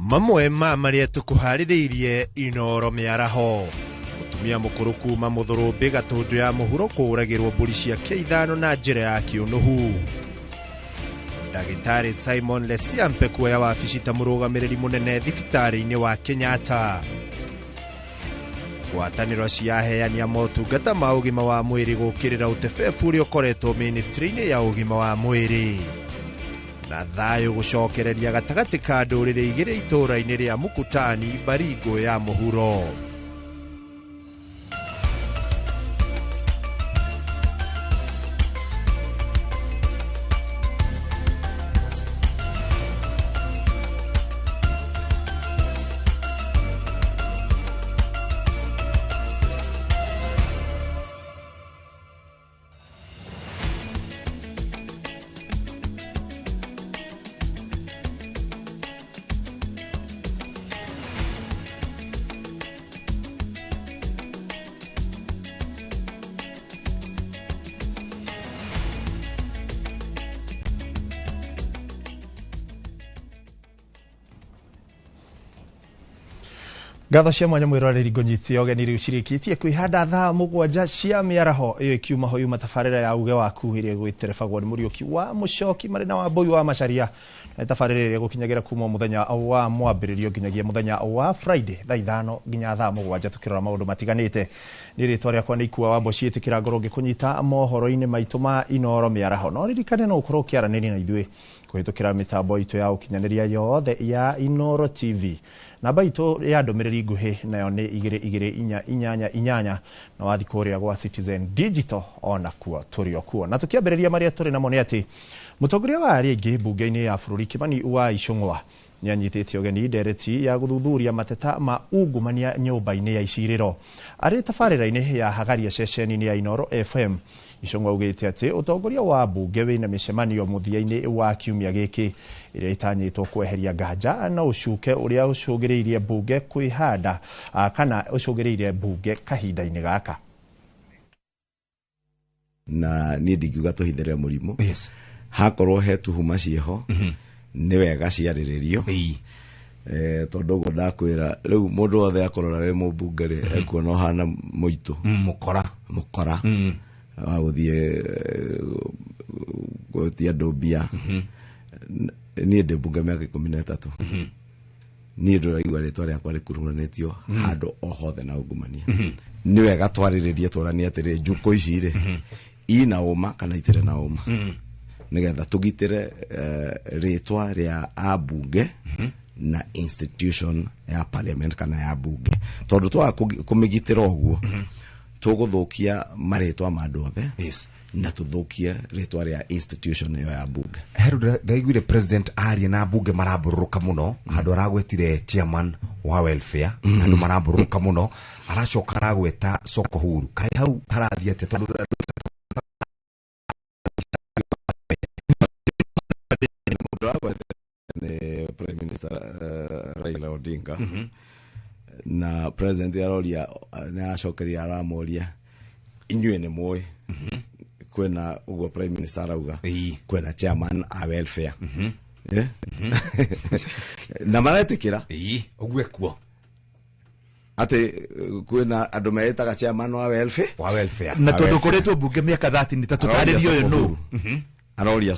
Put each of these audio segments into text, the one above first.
mamwe maria tukuhaririirie Inoro miaraho mutumia mukuru kuma Muthurumbi Gatundu ya muhuro kuragirwo mburi cia K5 na njira ya kiunuhu. Dagitari Simon Lesiampe kuoya wabici ta murugamiriri munene thibitari-ini wa Kenyatta. Ngwataniro cia heania motungata ma ugima wa mwiri gukirira utebebu uria ukoretwo ministry-ini ya ugima wa mwiri. Na thayo gucokereria gatagati ka ndurire igire itura-ini ria Mukutani Baringo ya muhuro. Gatho cia mwanya mwiroreri ngonyiti ogeni riu cirikitie kwihanda thaa mugwanja cia miaraho iyo ikiuma ho yuma tafarira ya uge waku iria gwiterebagwo ni Muriuki wa Mucoki marina wa Mbui wa Macharia na tafarira iria gukinyagira kuma muthenya wa mwambiririo nginyagia muthenya wa Friday thaa 5 nginya thaa mugwanja tukirora maundu matiganite ni ritwa riakwa ni Ikua wa Mboci itikira ngoronge kunyita mohoro-ini maitu ma Inoro miaraho no ririkane no ukorwo kiaraniri na ithuĩ kuhitukira mitambo itu ya ukinyaniria yothe ya Inoro TV. Namba itu ya ndomereri nguhi nayo ni 2288 na wathi kuria gwa Citizen Digital ona kuo turio kuo. Na tukiambiriria maria turi namo ni ati mutongoria wa ari ingi bunge-ini ya bururi Kimani wa Icũng'wa ni anyitite ogeni ndereti ya guthuthuria mateta ma ungumania nyumba-ini ya iciriro. Ari tafarira-ini ya hagaria ceceni-ini ya Inoro FM. Icũng'wa ugite ati utongoria wa bunge wina micemanio muthia-ini wa kiumia giki iria itanyitwo kweheria nganja na ucuke uria ucugiriirie bunge kwihanda kana ucugiriirie bunge kahinda-ini gaka. Na ni ndingiuga tuhithere murimu. Yes. Hakorwo he tuhuma cieho ni wega ciariririo. Tondu go ndakwira riu mundu othe akorora we mubungere ekuona hana muito mukora wa guthie gotia ndobia ni ndebunga miaka 13 ni ndiraigua ritwa riakwa rikururanitio handu o hothe na ungumania ni wega twariririe twarani atiri njuko ici ri ina uma kana itire na uma nigetha tugitire ritwa ria abunge na institution ya parliament kana ya bunge tondu twa kumigitira oguo tuguthukia maritwa ma andu othe. Yes. Na tuthukia ritwa ria institution ya bunge. Heru ndaiguire president aria na bunge maraburuka muno handu aragwetire chairman wa welfare handu maraburuka muno aracoka aragweta Sokohuru kai hau harathiete tondu Prime Minister Raila Odinga na president aroria na acokeria aramoria inyuĩ nĩ muoĩ kwena ugo prime minister auga kwena chairman a welfare na maratikira ogwe kuo ate kwena andu metaga chairman wa welfare na tondu koretwo bunge miaka 30 ni tatutaririo yo no aroria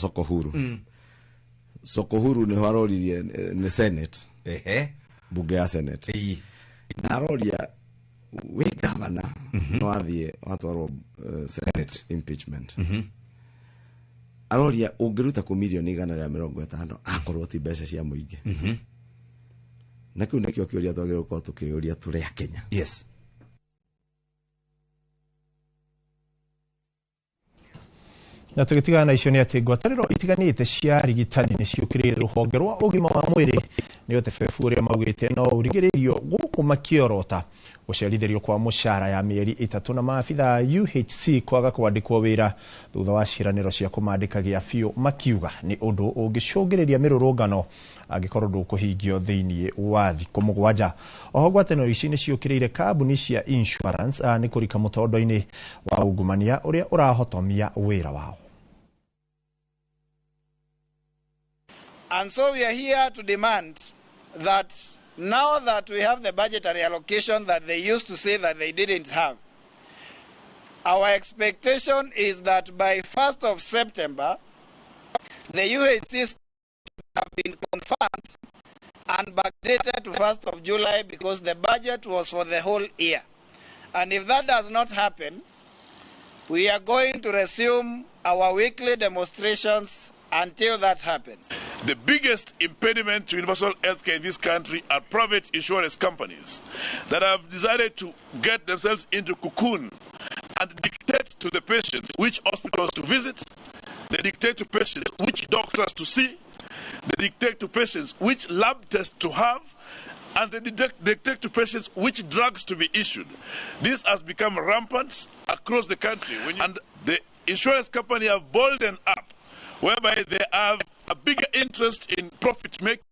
Sokohuru ni haroririe ni senate bunge ya senate na aroria we governor no athie watwaro senate impeachment aroria ungiruta ku milioni 150 akorwo ti mbeca cia muingi na kiu nekio kioria twagirwo kwa tukiuria turi a Kenya. Yes. Na tugitigana icio ni ati ngwataniro itiganite cia rigitani ni ciukirire ruhonge rwa ugima wa mwiri ni utebebu uria maugite no urigiririo guku makiorota gucerithirio kwa mushara ya mieri 3 na maabitha UHC kwaga kwandikwo wira thutha wa ciraniro cia kumandikagia biu makiuga ni undu ungicungiriria mirurungano angikorwo ndukuhingio thiini wa thiku mugwanja. Oho ngwataniro ici ni ciukirire kambuni cia insurance ni kurika mutondo-ini wa ungumania uria urahotomia wira wao. And so we are here to demand that now that we have the budgetary allocation that they used to say that they didn't have, our expectation is that by 1st of September, the UHCs have been confirmed and backdated to 1st of July because the budget was for the whole year. And if that does not happen, we are going to resume our weekly demonstrations until that happens. The biggest impediment to universal healthcare in this country are private insurance companies that have decided to get themselves into cocoon and dictate to the patients which hospitals to visit. They dictate to patients which doctors to see. They dictate to patients which lab tests to have. And they dictate to patients which drugs to be issued. This has become rampant across the country. And the insurance company have boldened up, whereby they have a bigger interest in profit making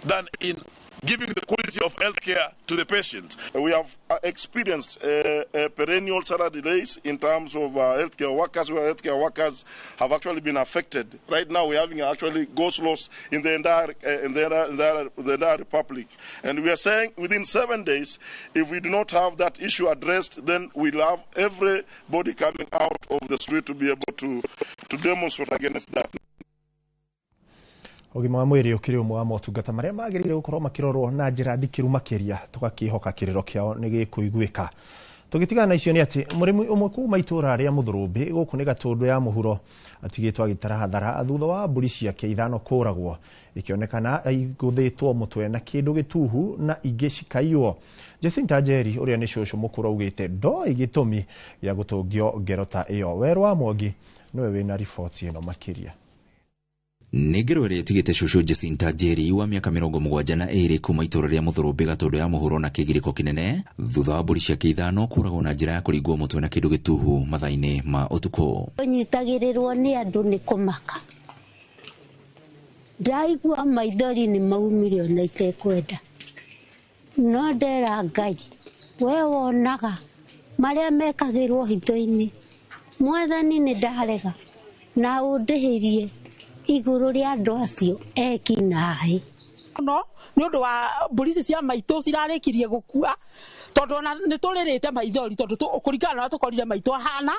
than in giving the quality of healthcare to the patient. We have experienced perennial salary delays in terms of healthcare workers, where healthcare workers have actually been affected. Right now, we're having actually go-slows in the entire republic. And we are saying within 7 days, if we do not have that issue addressed, then we'll have everybody coming out of the street to be able to demonstrate against that. Ogima wa mwiri ukiri umwe wa motungata maria magirire gukorwo makirorwo na njira ndikiru makiria tugakihoka kiriro kiao ni gikuiguika tugitigana na icio ni ati murimi umwe kuma itura ria Muthurumbi guku ni Gatundu ya muhuro atigitwa gitara hathara thutha wa mburi ciake ithano kuragwo ikionekana iguthitwo mutwe na kindu gituhu na ingi cikaiyo. Jacinta Njeri uria ni shosho mukuru ugite ndo igitumi ya gutungio ngerota iyo. Werwa Mwangi niwe wina ripoti ino makiria. Negero ere tigete shosho Jacinta Njeri wa miaka 72 kuma itura ria Muthurumbi Gatundu ya muhuro na kigiriko kinene thutha wa mburi ciake ithano kuragwo na njira ya kuringwo mutwe na kindu gituhu mathaini ma utuko. Nyitagirirwo ni andu ni kumaka. Ndaigua maithori ni maumire ona itekwenda. No ndera Ngai we wonaga maria mekagirwo hitho-ini. Mwathani ni ndarega na undihirie iguru ria andu acio ekinahi no ni undu wa mburi cia maito cirarikirie gukua tondu ona ni turirite maithori tondu kurikana na tukorire maito hana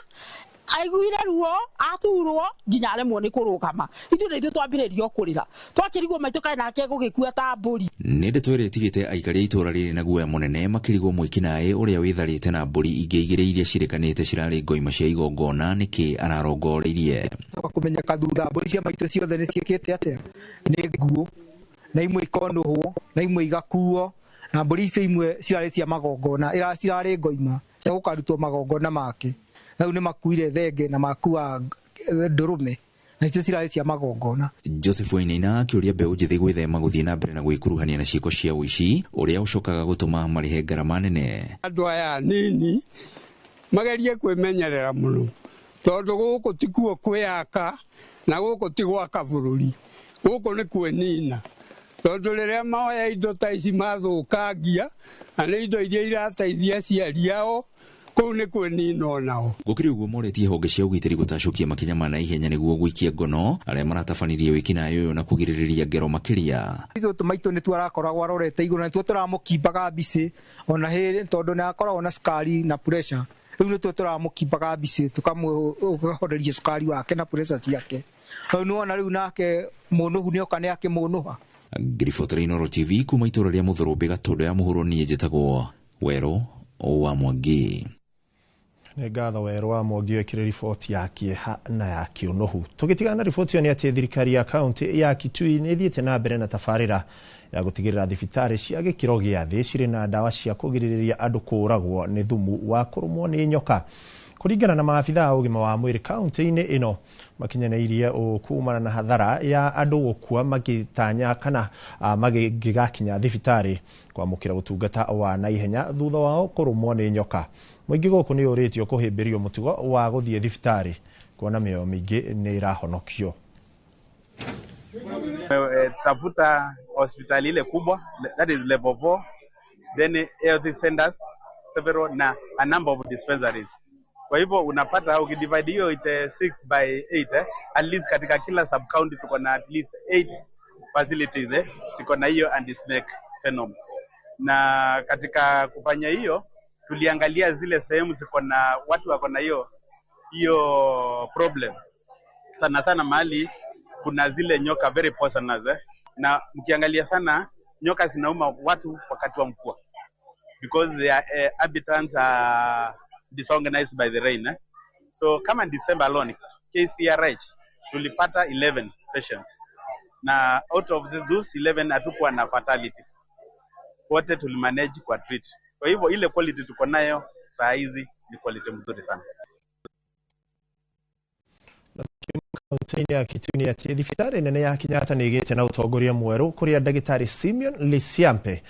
aiguire ruo aturwo nginya aremwo ni kurugama ithu ni twambiririo kurira twakirigwo maito kai nake gugikua ta mburi ni ndeto ire tigite aikari itura riri na guoya munene makirigwo mwikinae uria witharite na mburi ingi igire iria cirikanite cirari ngoima cia igongona niki ararongoreirie kumenyeka thutha mburi cia maito ciothe ni ciikite atia ni nguo na imwe ikonuhwo na imwe igakuo na mburi icio imwe cirari cia magongona cirari ngoima cia gukarutwo magongona make na une makuire thenge na makua ndurume na icio cirari cia magongona. Joseph Wainaina akiuria mbeu njithi gwithema guthie na mbere na gwikuruhania na ciiko cia uici uria ucokaga gutuma marihe ngarama nene. Andu aya nini magerie kwimenyerera muno tondu guku tikuo kwiyaka na guku tigwaka bururi guku ni kwenina tondu riria maoya indo ta ici mathukangia na ni indo iria irateithia aciari ao kou ni kwenina onao. Gukiri uguo moretie honge cia ugitiri gutacukia makinya mana ihenya niguo gwikia ngono aria maratabanirie wikinayo yo na kugiririria ngero makiria. Ithu tumaito ni twarakoragwo arorete iguru na turamukimbaga mbici ona hiri tondu ni akoragwo na sukari na pressure. Riu ni turamukimbaga mbici tukamwehoreria sukari wake na pressure ciake. Hau ni wona riu nake munuhu ni oka ni akimunuha. Grifotrino TV kuma itura ria Muthurumbi Gatundu ya muhuro nie njitagwo Wero wa Mwangi. Nĩ ngatho Werũ wa Mwangi wekire riboti ya kĩeha na ya kĩũnũhu. Tũgĩtigana na riboti ĩyo nĩ atĩ thirikari ya kaunti ya Kitui nĩ ĩthiĩte na mbere na tabarĩra ya gũtigĩrĩra thibitarĩ cia gĩkĩro gĩa thĩ cirĩ na ndawa cia kũgirĩrĩria andũ kũũragwo nĩ thumu wa kũrũmwo nĩ nyoka. Kũringana na maabitha a ũgima wa mwĩrĩ kaunti-inĩ ĩno makinyanĩirie kumana na hathara ya andũ gũkua magĩtanya kana magĩgakinya thibitarĩ kwamũkĩra ũtungata wa naihenya thutha wao kũrũmwo nĩ nyoka. Mũingĩ gũkũ nĩ ũrĩtio kũhĩmbĩrio mũtugo wa gũthiĩ thibitarĩ kuona mĩoyo mĩingĩ nĩ ĩrahonokio. Tafuta hospitali ile kubwa, that is level 4, then health centers several na a number of dispensaries. Kwa hivyo unapata ukidivide hiyo ite 6 by 8 at least katika kila sub county tuko na at least 8 facilities siko na hiyo anti-snake phenomenon. Na katika kufanya hiyo tuliangalia zile sehemu ziko na watu wako na hiyo problem. Sana mahali kuna zile nyoka very poisonous na mkiangalia sana nyoka zinauma watu wakati wa mvua because their habitats are disorganized by the rain. So kama December alone KCRH tulipata 11 patients na out of those 11 hatukuwa na fatality, wote tulimanage kwa treat. Kwa hivyo ile quality tuko nayo saa hizi ni quality mzuri sana. Kaunti ya Kitui ati thibitari nene ya Kenyatta nigite na utongoria mweru kuria ndagitari Simeon Lesiampe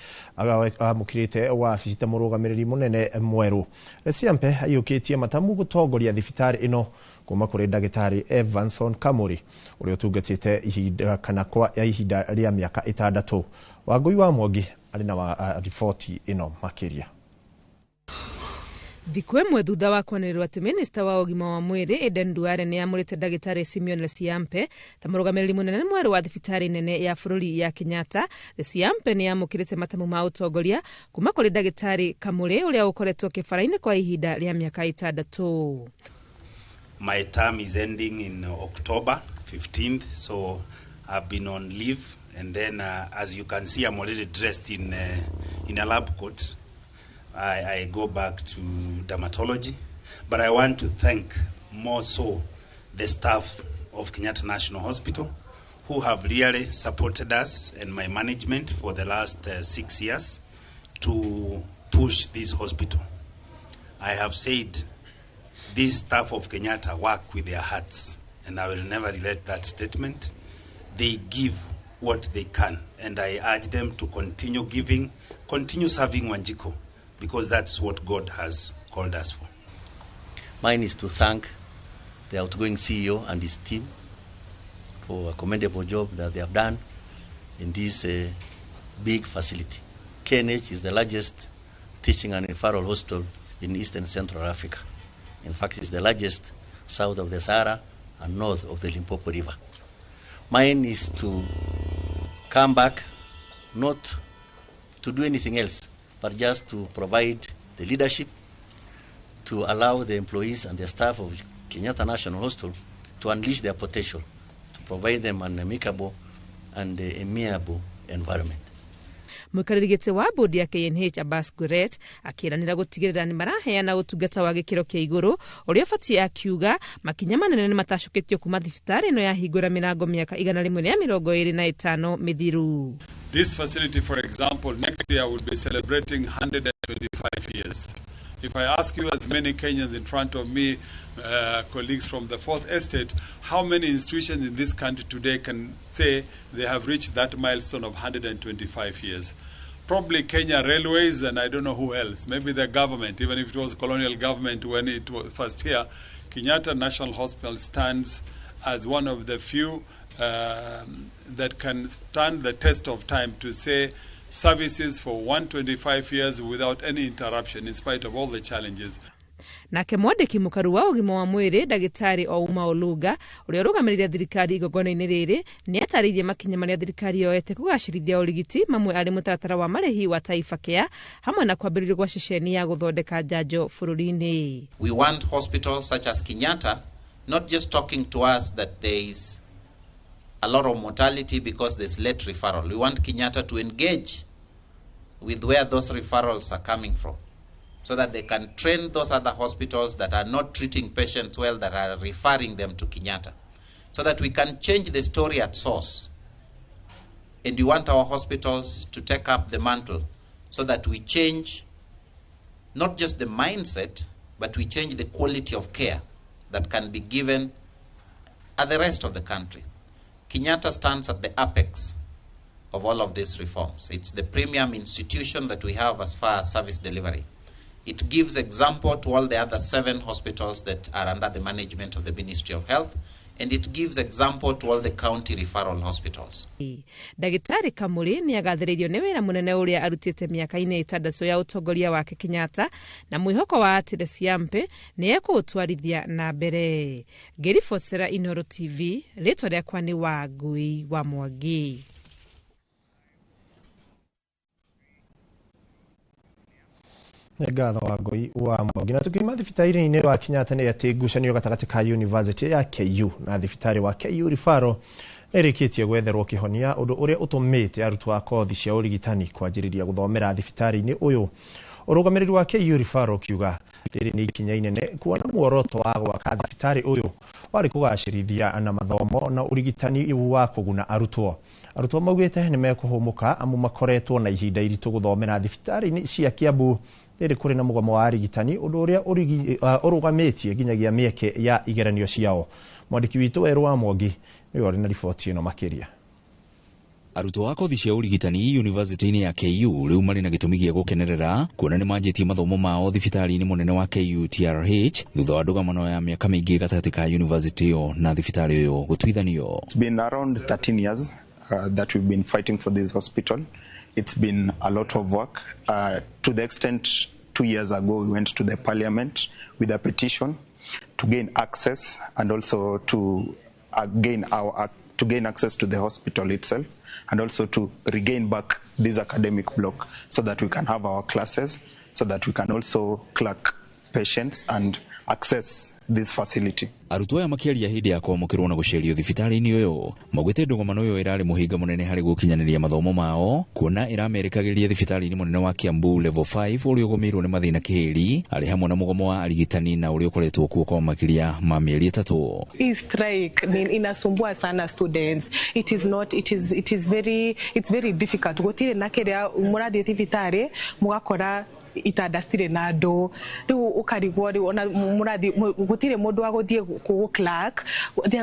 amukirite wabici murugamiriri munene mweru. Lesiampe ayukitie matamu gutongoria thibitari ino kuma kuri ndagitari Evanson Kamuri uri utungatite ihinda kana kwa ya ihinda ria miaka 6. Wangui wa Mwangi ari na ripoti ino makiria. Thikũ ĩmwe thutha wa kwanĩrĩrwo atĩ minista wa ũgima wa mwĩrĩ Eden Duale nĩ amũrĩte ndagĩtarĩ Simeon Lesiampe ta mũrũgamĩrĩri mũnene mwerũ wa thibitarĩ nene ya bũrũri ya Kenyatta. Lesiampe nĩ amũkĩrĩte matamu ma ũtongoria kuma kũrĩ ndagĩtarĩ Kamũrĩ ũrĩa ũkoretwo kĩbara-inĩ kwa ihinda rĩa mĩaka 6. My term is ending in October 15th, so I've been on leave, and then as you can see, I'm already dressed in a lab coat. I go back to dermatology, but I want to thank more so the staff of Kenyatta National Hospital who have really supported us and my management for the last 6 years to push this hospital. I have said this staff of Kenyatta work with their hearts, and I will never regret that statement. They give what they can, and I urge them to continue giving, continue serving Wanjiko, because that's what God has called us for. Mine is to thank the outgoing CEO and his team for a commendable job that they have done in this big facility. KNH is the largest teaching and referral hospital in East and Central Africa. In fact, it's the largest south of the Sahara and north of the Limpopo River. Mine is to come back, not to do anything else, but just to provide the leadership to allow the employees and the staff of Kenyatta National Hospital to unleash their potential, to provide them an amicable and amiable environment. Mũikarĩri wa bodi ya KNH Abbas Guret akĩranĩra gũtigĩrĩra nĩ maraheana ũtungata wa gĩkĩro kĩa igũrũ ũrĩa ũbatiĩ akiuga makinya manene nĩ matacũkĩtio kuma thibitarĩ ĩno yahingũra mĩrango mĩaka 125 mĩthiru. This facility, for example, next year will be celebrating 125 years. If I ask you, as many Kenyans in front of me, colleagues from the Fourth Estate, how many institutions in this country today can say they have reached that milestone of 125 years? Probably Kenya Railways, and I don't know who else. Maybe the government, even if it was colonial government when it was first here. Kenyatta National Hospital stands as one of the few that can stand the test of time to say services for 125 years without any interruption in spite of all the challenges. Nake mwandĩki mũkaru wa ũgima wa mwĩrĩ ndagĩtarĩ Ouma Oluga ũrĩa ũrũgamĩrĩire thirikari igongona-inĩ rĩrĩ nĩ atarĩirie makinya marĩa thirikari yoete kũgacĩrithia ũrigiti mamwe arĩ mũtaratara wa marĩhi wa Taifa Care hamwe na kwambĩrĩrio gwa ceceni ya gũthondeka njanjo bũrũri-inĩ. We want hospitals such as Kenyatta not just talking to us that there is a lot of mortality because there's late referral. We want Kenyatta to engage with where those referrals are coming from, so that they can train those other hospitals that are not treating patients well, that are referring them to Kenyatta, so that we can change the story at source. And we want our hospitals to take up the mantle so that we change not just the mindset, but we change the quality of care that can be given at the rest of the country. Kenyatta stands at the apex of all of these reforms. It's the premium institution that we have as far as service delivery. It gives example to all the other 7 hospitals that are under the management of the Ministry of Health, and it gives example to all the county referral hospitals. Ndagĩtarĩ Kamũrĩ nĩ agathĩrĩirio nĩ wĩra mũnene ũrĩa arutĩte mĩaka-inĩ 6 ya ũtongoria wake Kenyatta na mwĩhoko wa atĩ Lesiampe nĩ ekũũtwarithia na mbere. Ngĩribotera Inooro TV, rĩtwa rĩakwa nĩ Wangui wa Mwangi. Ngatho wa Ngoi wa Mwangi. Na tukima thibitari-inĩ wa Kenyatta nĩ atĩ ngucanio gatagatĩ ka University ya KU na thibitari wa KU Referral nĩrĩkĩtie gwetherwo kĩhonia, ũndũ ũrĩa ũtũmĩte arutwo a kothi cia ũrigitani kwanjĩrĩria gũthomera thibitari-inĩ ũyũ. Ũrũgamĩrĩri wa KU Referral kiuga rĩrĩ nĩ ikinya inene kuona muoroto wa gwaka thibitari ũyũ warĩ kũgacĩrithia na mathomo na ũrigitani wa kũguna arutwo. Arutwo maugĩte nĩ mekũhũmũka amu makoretwo na ihinda iritũ gũthomera thibitari-inĩ cia Kiambu rĩrĩ kũrĩ na mũgomo wa arigitani, ũndũ ũrĩa ũrũgamĩtie nginyagia mĩeke ya igeranio ciao. Mwandĩki witũ Werũ wa Mwangi nĩwe arĩ na riboti ĩno makĩria. Arutwo a kothi cia ũrigitani University-inĩ ya KU rĩu marĩ na gĩtũmi gĩa gũkenerera kuona nĩ manjĩtie mathomo mao thibitari-inĩ mũnene wa KU TRH thutha wa ndũgamano ya mĩaka mĩingĩ gatagatĩ ka university ĩyo na thibitari ũyũ gũtuithanio. It's been around 13 years that we've been fighting for this hospital. It's been a lot of work to the extent 2 years ago we went to the parliament with a petition to gain access and also to gain access to the hospital itself and also to regain back this academic block so that we can have our classes, so that we can also clerk patients and access this facility. Arutwo aya makĩaria hĩndĩ ya kwamũkĩrwo na gũcerio thibitari-inĩ ũyũ maugĩte ndũgomano ũyũ ĩrarĩ mũhĩnga mũnene harĩ gũkinyanĩria mathomo mao kuona ĩramerĩkagĩria thibitari-inĩ mũnene wa Kiambu level 5 ũrĩa ũgũmĩirwo nĩ mathĩna kĩhĩri arĩ hamwe na mũgomo wa arigitani na ũrĩa ũkoretwo kuo kwa makĩria ma mĩeri 3. Hii strike inasumbua sana students. It's very difficult. Gũtirĩ na kĩrĩa mũrathiĩ thibitari mũgakora itandastire na ndo riu ukarigwo ri ona murathi gutire mundu wa guthie ku clerk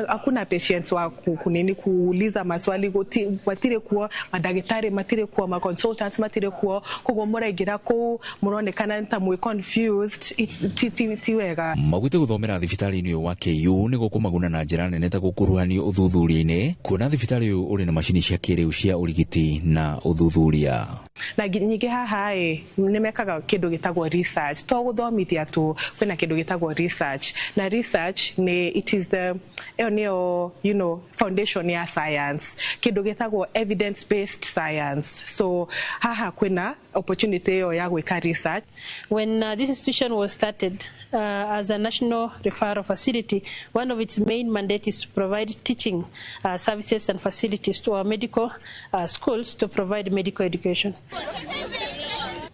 hakuna patients wa kunini kuuliza maswali gutire kuo madagitari matire kuo ma consultants matire kuo kogo muraingira ku muronekana nta mwe confused ti wega magwite guthomera thibitari-inĩ wa KU nĩ gũkũmaguna na njĩra nene ta gũkuruhanio ũthuthuria-inĩ kuona thibitari ũyũ ũrĩ na macini cia kĩrĩu cia ũrigiti na ũthuthuria na nyingĩ haha nĩ mekaga kindu gitagwo research to guthomithia tu kwina kindu gitagwo research na research it is the foundation ya science kindu gitagwo evidence based science so haha kwina opportunity ya gwika research. When this institution was started as a national referral facility, one of its main mandate is to provide teaching services and facilities to our medical schools to provide medical education.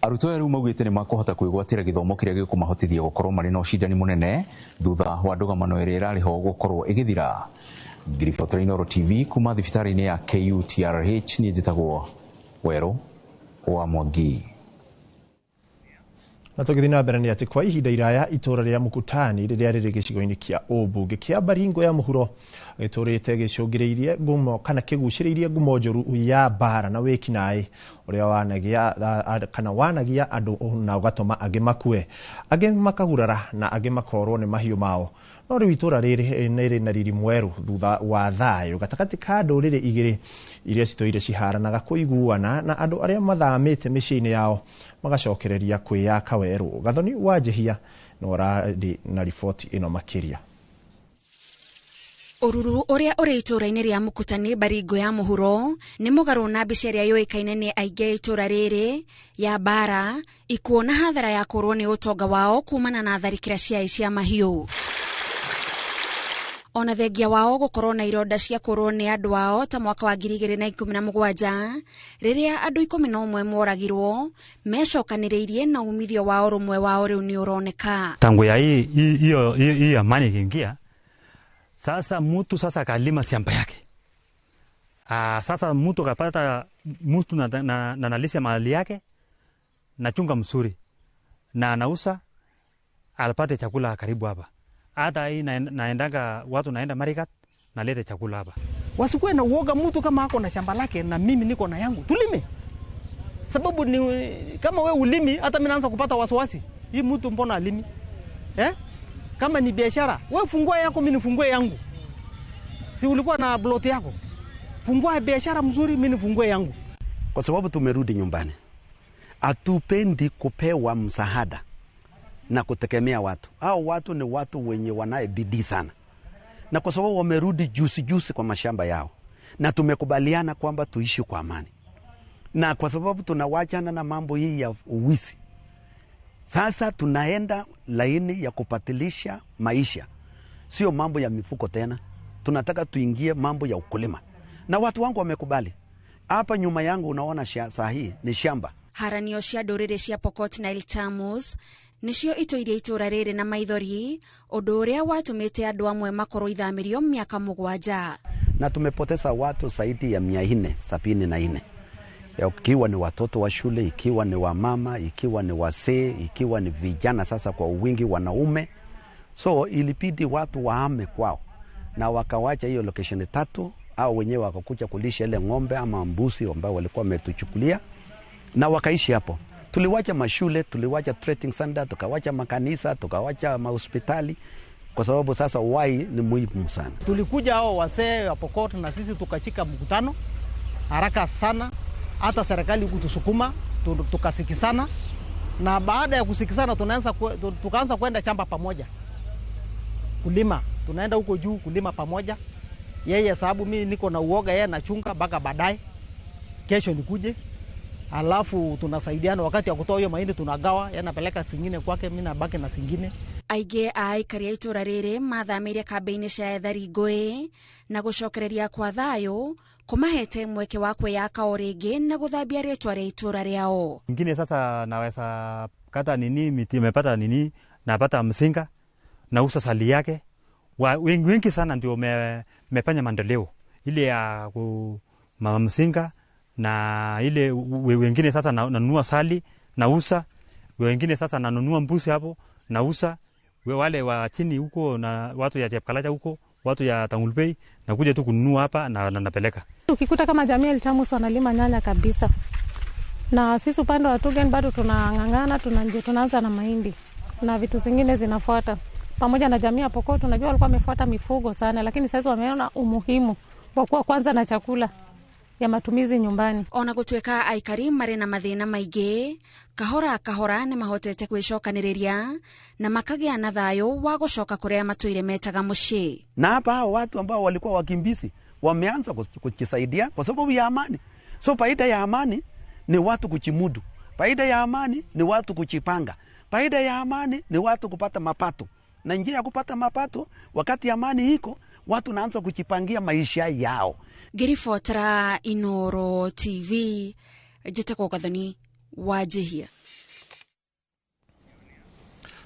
Arutwo rĩu maugĩte nĩ makũhota kwĩgwatĩra gĩthomo kĩrĩa gĩkũmahotithia gũkorwo marĩ na ũcindani mũnene thutha wa ndũgamano ĩrĩa ĩrarĩ ho gũkorwo ĩgĩthira. Ngiriboti Inooro TV kuma thibitarĩ-inĩ ya KU TRH niĩ njĩtagwo Werũ wa Mwangi. Na tũgĩthiĩ na mbere nĩ atĩ kwa ihinda iraya itũra rĩa Mukutani rĩrĩa rĩrĩ gĩcigo-inĩ kĩa ũmbunge kĩa Baringo ya mũhuro gĩtũrĩte gĩcũngĩrĩirie ngumo kana kĩgucĩrĩirie ngumo njũru ya mbara na wĩkinaĩ ũrĩa wanagia andũ na ũgatũma angĩ makue, angĩ makagurara na angĩ makorwo nĩ mahiũ mao. No rĩu itũra rĩrĩ nĩ na riri mwerũ thutha wa thayũ gatagatĩ ka ndũrĩrĩ igĩrĩ iria citũire ciharanaga kũiguana na andũ arĩa mathamĩte mĩciĩ-inĩ yao magacokereria kwĩyaka werũ. Gathoni wa Njehia no ũrarĩ na riboti ĩno makĩria. Ũruru ũrĩa ũrĩ itũra-inĩ rĩa Mukutani Baringo ya mũhuro nĩ mũgarũ na mbica ĩrĩa yũĩkaine nĩ aingĩ itũra rĩrĩ ya mbara ikuona hathara ya kũrwo nĩ ũtonga wao kumana na tharĩkĩra cia mahiũ. Ona thengia wao gũkorwo na ironda cia kũrwo nĩ andũ ao ta mwaka wa 2017 rĩrĩa andũ 11 moragirwo mecokanĩrĩirie na umithio wa ũrũmwe wao rĩu nĩ ũroneka. Tangu ya hii amani ikiingia sasa mtu sasa kalima shamba yake. Sasa mtu kapata mtu na analisa mali yake na chunga mzuri na anauza alipate chakula karibu hapa. Hata hii naendaga watu naenda Marigat na lete chakula hapa. Wasikuwe na uoga mtu kama ako na shamba lake na mimi niko na yangu. Tulime. Sababu ni kama we ulimi hata mimi naanza kupata wasiwasi. Hii mtu mbona alimi? Kama ni biashara, wewe fungua yako mimi nifungue yangu. Si ulikuwa na plot yako? Fungua biashara mzuri mimi nifungue yangu. Kwa sababu tumerudi nyumbani. Hatupendi kupewa msaada na kutegemea watu. Hao watu ni watu wenye wanaye bidii sana. Na kwa sababu wamerudi juzi kwa mashamba yao. Na tumekubaliana kwamba tuishi kwa amani. Na kwa sababu tunawachana na mambo hii ya uwizi. Sasa tunaenda laini ya kupatilisha maisha, sio mambo ya mifuko tena. Tunataka tuingie mambo ya ukulima, na watu wangu wamekubali. Hapa nyuma yangu unaona saa hii ni shamba. Haranio cia ndũrĩrĩ cia Pokot Nile Tamus nicio itũirie itura rĩrĩ na maithori, ũndũ ũrĩa watũmĩte andũ amwe makorwo ithamĩrio miaka 7. Na tumepoteza watu zaidi ya 474, ikiwa ni watoto wa shule, ikiwa ni wamama, ikiwa ni wazee, ikiwa ni vijana, sasa kwa wingi wanaume. So ilibidi watu wahame kwao na wakawacha hiyo location 3, au wenyewe wakakuja kulisha ile ng'ombe ama mbuzi ambao walikuwa wametuchukulia na wakaishi hapo. Tuliwacha mashule, tuliwacha trading center, tukawacha makanisa, tukawacha mahospitali, kwa sababu sasa wai ni muhimu sana. Tulikuja hao wazee wa Pokot na sisi tukachika mkutano haraka sana, hata serikali kutusukuma tukasikizana, na baada ya kusikizana tukaanza kwenda shamba pamoja kulima. Tunaenda huko juu kulima pamoja. Yeye sababu mimi niko na uoga, yeye anachunga mpaka baadaye kesho nikuje. Alafu tunasaidiana wakati ya kutoa hiyo mahindi tunagawa, yeye anapeleka singine kwake, mimi nabaki na singine. Aige aikari itura rĩrĩ mathamĩire kambĩ-inĩ cia ethari ngũĩ na gũcokereria kwa thayũ kumahete mweke wa kwĩyaka o rĩngĩ na gũthambia rĩtwa rĩa itura rĩao. Ingine sasa naweza kata miti imepata napata msinga na usa sali yake. Wengi sana ndio mefanya maendeleo ile ya msinga, na ile wengine sasa nanunua sali na usa, wengine sasa nanunua mbuzi hapo na usa. Wale wa chini huko na watu ya Chepkalaja huko, watu ya Tangulbei na kuja tu kununua hapa na napeleka. Ukikuta kama jamii ya Tamus wanalima nyanya kabisa. Na sisi upande wa Tugen bado tunangangana, tunaanza na mahindi na vitu zingine zinafuata. Pamoja na jamii ya Pokot tunajua walikuwa wamefuata mifugo sana, lakini sasa wameona umuhimu wa kuwa kwanza na chakula ya matumizi nyumbani. Ona gũtuĩka aikari marĩ na mathĩna maingĩ, kahora kahora nĩ mahotete kwĩcokanĩrĩria na makagĩa na thayũ wa gũcoka kũrĩa matũire metaga mũciĩ. Na hapa hao watu ambao walikuwa wakimbizi wameanza kujisaidia kwa sababu ya amani. So faida ya amani ni watu kujimudu. Faida ya amani ni watu kujipanga. Faida ya amani ni watu kupata mapato. Na njia ya kupata mapato wakati amani iko, watu naanza kujipangia maisha yao. Ngĩribotera Inooro TV, njĩtĩkwo Gathoni Wanjihia.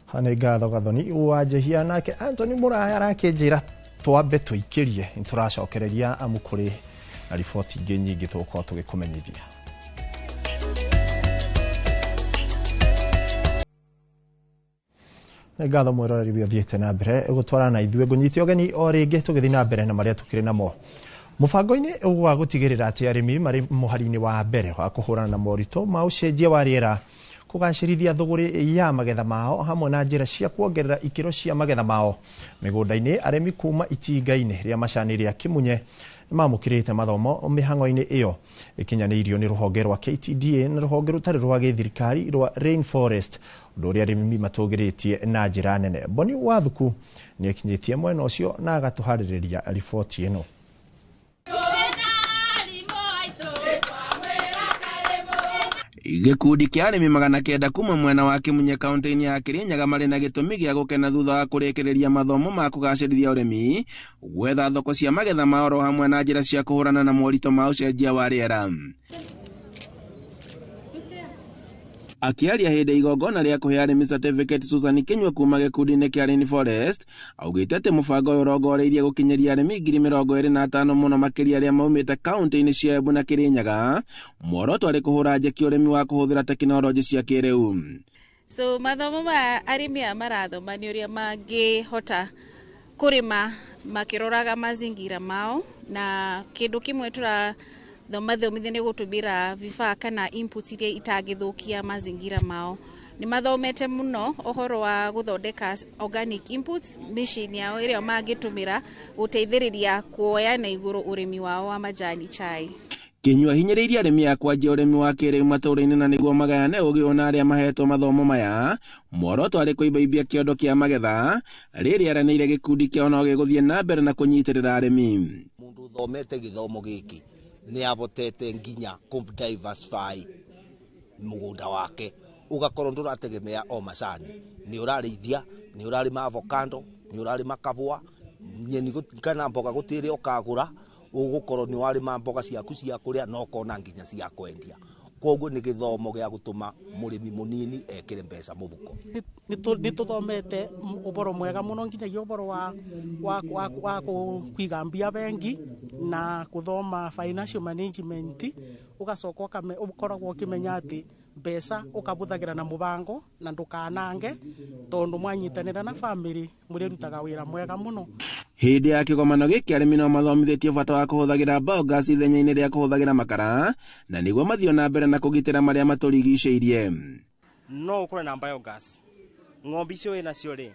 Hane ngatho Gathoni Wanjihia, nake Anthony Muraya arakĩnjĩra twambe tũikĩrie nĩtũracokereria amu kũrĩ na riboti ingĩ nyingĩ tũgũkorwo tũgĩkũmenyithia. Ngatho mweroreri ũthiĩte na mbere gũtwara na ithuĩ ngũnyitia ũgeni o rĩngĩ tũgĩthiĩ na mbere na marĩa tũkĩrĩ namo. Mũbango-inĩ wa gũtigĩrĩra atĩ arĩmi marĩ mũhari-inĩ wa mbere wa kũhũrana na moritũ ma ũcenjia wa rĩera, kũgacĩrithia thũgũrĩ ya magetha mao hamwe na njĩra cia kuongerera ikĩro cia magetha mao mĩgũnda-inĩ, arĩmi kuma itinga-inĩ rĩa macani rĩa Kĩmunye nĩmamũkĩrĩte mathomo mĩhang'o-inĩ ĩyo ĩkinyanĩirio nĩ rũhonge rwa KTDA na rũhonge rũtarĩ rwa gĩthirikari rwa Rainforest, ũndũ ũrĩa arĩmi matũgĩrĩtie na njĩra nene. Boni Wathuku nĩekinyĩtie mwena ũcio na agatũharĩrĩria riboti ĩno. Gĩkundi kĩa arĩmi 900 kuma mwena wa Kĩmunye kaunti-inĩ ya Kirinyaga marĩ na gĩtũmi gĩa gũkena thutha wa kũrĩkĩrĩria mathomo ma kũgacĩrithia ũrĩmi, gwetha thoko cia magetha mao ro hamwe na njĩra cia kũhũrana na moritũ ma ũcenjia wa rĩera. Akiaria hĩndĩ igongona rĩa kũhe arĩmi certificate, Susan Kinyua kuma gĩkundi-inĩ kĩa Rainforest augĩte atĩ mũbango ũyũ ũrongoreirie gũkinyĩria arĩmi 25,000 mũno makĩria arĩa maumĩte kaunti-inĩ cia Embu na Kirinyaga, muoroto arĩ kũhũra njeki ũrĩmi wa kũhũthĩra tekinoronjĩ cia kĩrĩu. So mathomo ma arĩmi aya marathoma nĩ ũrĩa mangĩhota kũrĩma makĩroraga mazingira mao, na kĩndũ kĩmwe thomithia nĩ gũtũmĩra vifaa kana inputs iria itangĩthũkia mazingira mao. Nĩ mathomete mũno ũhoro wa gũthondeka organic inputs, machine yao ĩrĩa mangĩtũmĩra gũteithĩrĩria kuoya na igũrũ ũrĩmi wao wa majani chai. Kinyua hinyĩrĩirie arĩmi a kwanjia ũrĩmi wa kĩrĩu matũũra-inĩ na nĩguo magayane ũgĩ ona arĩa mahetwo mathomo maya, muoroto arĩ kũimbaimbia kĩondo kĩa magetha rĩrĩa aranĩire gĩkundi kĩao no gĩgũthiĩ na mbere na kũnyitĩrĩra arĩmi. Mũndũ thomete gĩthomo gĩkĩ nĩ abotete nginya diversify mũgũnda wake, ugakorwo ndurategemea o macani ni urarithia ni urarima avocado ni urarima kabua nyeni kana mboga gutire ukagura ugukorwo ni warima mboga ciaku cia kuria no kona nginya cia kwendia koguo ni githomo gia gutuma murimi munini ekire mbeca mubuko ni tuthomete uboro mwega muno nginya uboro wa kwiga mbia bengi na kuthoma financial management ugacoka ukoragwo ukimenya ati mbeca ukabuthagira na mubango na ndukanange tondu mwanyitanira na family muri rutaga wira mwega muno. Hindi ya kigomano giki arimi no mathomithetio bata wa kuhuthagira biogas ithenya-ini ria kuhuthagira makara na niguo mathio na mbere na kugitira maria maturigiceirie. No ukore na biogas ng'ombe icio nacio ri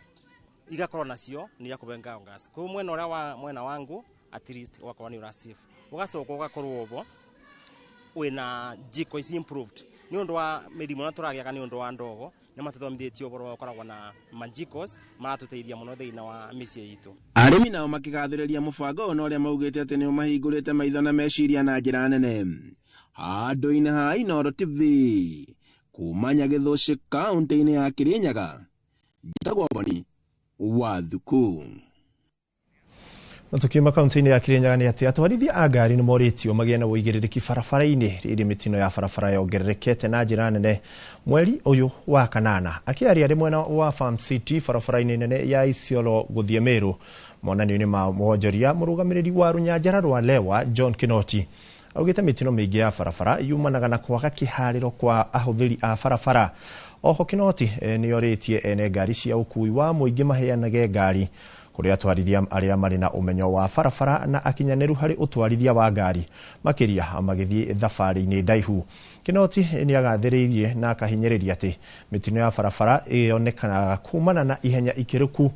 igakorwo nacio ni ya kubenga biogas kwa mwena uria wa mwena wangu at least ugakorwo ni ura safe ugacoka ugakorwo obo wina jiko is improved ni undu wa mirimo na turagiaga ni undu wa ndogo ni matuthomithetio uboro ukoragwo na majikos maratuteithia muno thiina wa micie itu. Arimi nao makigathiriria mubango no ria maugite ati ni mahingurite maitho na meciria na njira nene. Handu-ini ha Inooro TV kumanya Githuci kaunti-ini ya Kirinyaga njitagwo Boni wa Thuku. Tukiuma kaunti-ini ya Kirinyaga ni ati atwarithia a ngari ni moritio magie na uigĩrĩrĩki barabara-ini rĩrĩ mitino ya barabara yongererekete na njĩra nene mweri uyu wa kanana. Akiaria ri mwena wa Farm City barabara-ini nene ya Isiolo guthie Meru monanio-ini ma mwonjoria murugamiriri wa Runyanjara rwa Lewa John Kinoti augite mitino mingi ya barabara yumanaga na kwaga kihariro kwa ahuthiri a barabara. Oho Kinoti ni oritie ene ngari cia ukui wa muingi maheanage ngari kuri atwarithia aria mari na umenyo wa barabara na akinyaneru hari utwarithia wa ngari makiria magithie thabari-ini ndaihu. Kinoti ni agathiririe na akahinyiriria ati mitino ya barabara ionekanaga kumana na ihenya ikiruku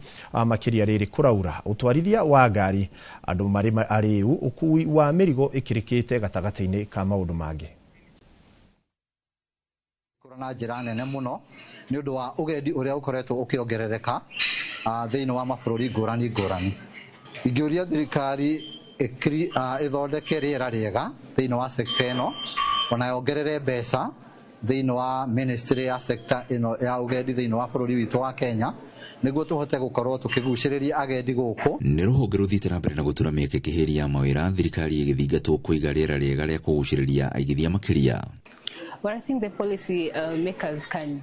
makiria riri kuraura utwarithia wa ngari andu mari ariu ukui wa mirigo ikirikite gatagati-ini ka maundu mangi na njira nene muno ni undu wa ugendi uria ukoretwo ukiongerereka thiini wa mabũrũri ngũrani ngũrani. Ingĩũria thirikari ithondeke rĩera rĩega thiini wa sekta ĩno ona yongerere mbeca thiini wa ministry ya sekta ĩno ya ugendi thiini wa bũrũri witũ wa Kenya niguo tuhote gukorwo tukigucĩrĩria agendi gũkũ. Nĩ rũhonge rũthiĩte na mbere na gũtura mĩeke kĩhĩri ya mawĩra thirikari ĩgĩthingatwo kũiga rĩera rĩega rĩa kũgucĩrĩria aigithia makĩria. But I think the policy makers can.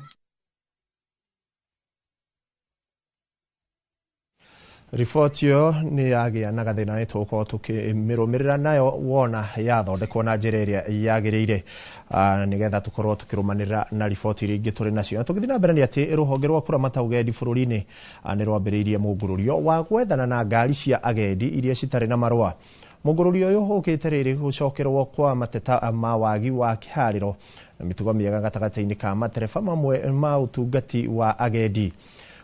Ripoti yo ni yagia na gathina ni tuko tukimirumirira nayo wona yathondekwo na njira iria yagiriire nigetha tukorwo tukirumanira na ripoti iria ingi turi nacio. Tugithina mbere ni ati ruhonge rwa kuramata ugendi bururi-ini ni rwambiriirie mungururio wa gwethana na ngari cia agendi iria citari na marua. Mungururio uyu ukite riri gucokerwo kwa mateta ma wagi wa kihariro na mitugo miega gatagati-ini ka matereba mamwe ma utungati wa agendi.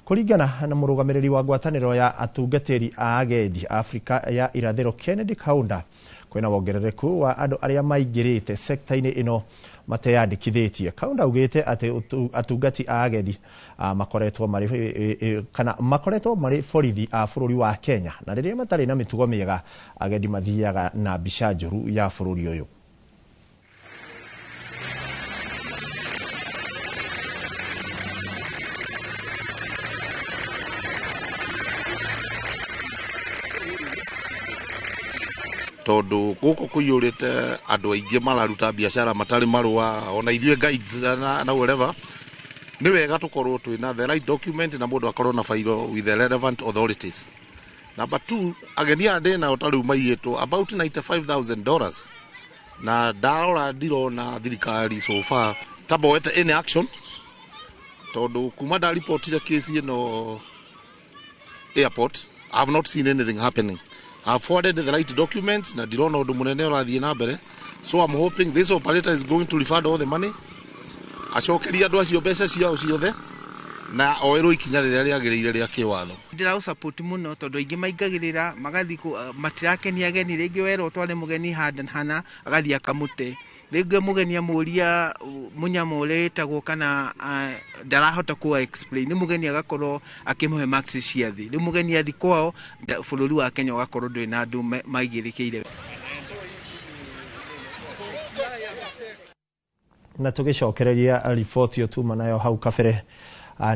Kuringana na murugamiriri wa ngwataniro ya atungatiri a agendi Afrika ya irathiro Kennedy Kaunda kwina wongerereku wa andu aria maingirite sekta-ini ino mateyandikithitie. Kaunda augite ati atungati a agendi makoretwo mari borithi a bururi wa Kenya na riria matari na mitugo miega agendi mathiaga na mbica njuru ya bururi uyu. tondu guku kuiyurite andu aingi mararuta biashara matari marua ona ithue guides na whatever ni wega tukorwo twina the right document na mundu akorwo na file with the relevant authorities. Number 2, ageni ande na utari maiyetwo about $95,000 na darora ndiro na thirikari so far taboete any action tondu kuma da report ile case ino airport I have not seen anything happening. I have forwarded the right documents na dirona undu munene urathie na mbere, so I'm hoping this operator is going to refund all the money acokeria andu acio mbeca ciao ciothe na oerwo ikinya riria riagiriire ria kiwatho. Ndira support muno tondu ingi maingagirira magathi matirakeni ageni ringi wero tware mugeni hana agathi akamute ringi mugeni amuria munyamo uretagwo kana ndarahota ku explain mugeni agakorwo akimuhe max cia thi ri mugeni athi kwao bururi wa Kenya ugakorwo ndwi na andu maigirikiire. Na tugicokereria riboti yo tuma nayo hau kabere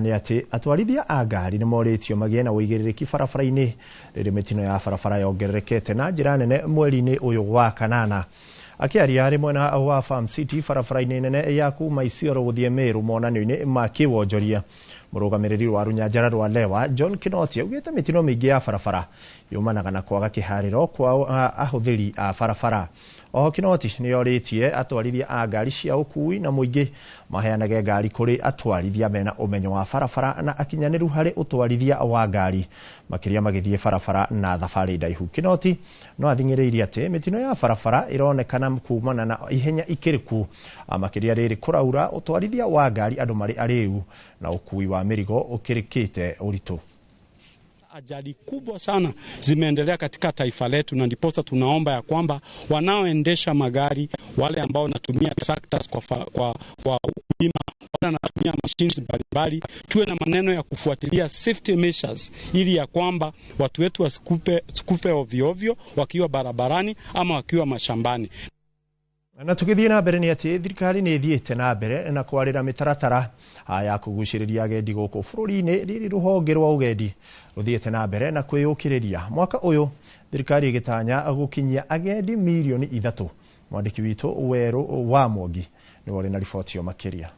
ni ati atwarithia a ngari ni moritio magie na uigĩrĩrĩki barabara-inĩ rĩrĩ mitino ya barabara yongererekete na njĩra nene mweri-inĩ ũyũ wa kanana. Akiaria harĩ mwena wa Farm City barabara-inĩ nene ya kuma Isiolo gũthiĩ Meru monanio-inĩ ma kĩwonjoria, mũrũgamĩrĩri wa rũnyanjara rwa Lewa John Kinoti augĩte mitino mĩingĩ ya barabara yumanaga na kwaga kĩharĩro kwa ahũthĩri a barabara. Oho Kinoti nĩorĩtie atwarithia a ngari cia ũkui na mũingĩ maheanage ngari kũrĩ atwarithia mena ũmenyo wa barabara na akinyanĩru harĩ ũtwarithia wa ngari makĩria magĩthiĩ barabara na thabarĩ ndaihu. Kinoti no athing'ĩrĩirie atĩ mitino ya barabara ĩronekana kumana na ihenya ikĩrĩku makĩria rĩrĩ kũraura ũtwarithia wa ngari andũ marĩ arĩu na ũkui wa mĩrigo ũkĩrĩkĩte ũritũ. Ajali kubwa sana zimeendelea katika taifa letu, na ndiposa tunaomba ya kwamba wanaoendesha magari, wale ambao wanatumia tractors kwa ukulima, wale wanatumia machines mbalimbali, tuwe na maneno ya kufuatilia safety measures ili ya kwamba watu wetu wasikufe ovyo ovyo wakiwa barabarani ama wakiwa mashambani. Na tukithie na mbere ni ati thirikari ni thiete na mbere na kwarira mitaratara ya kuguciriria agendi guku bururi-ini riri ruhonge rwa ugendi ruthiete na mbere na kwiyukiriria. Mwaka uyu thirikari igitanya gukinyia agendi milioni 3. Mwandiki witu Weru wa Mwangi ni wari na riboti yo makiria.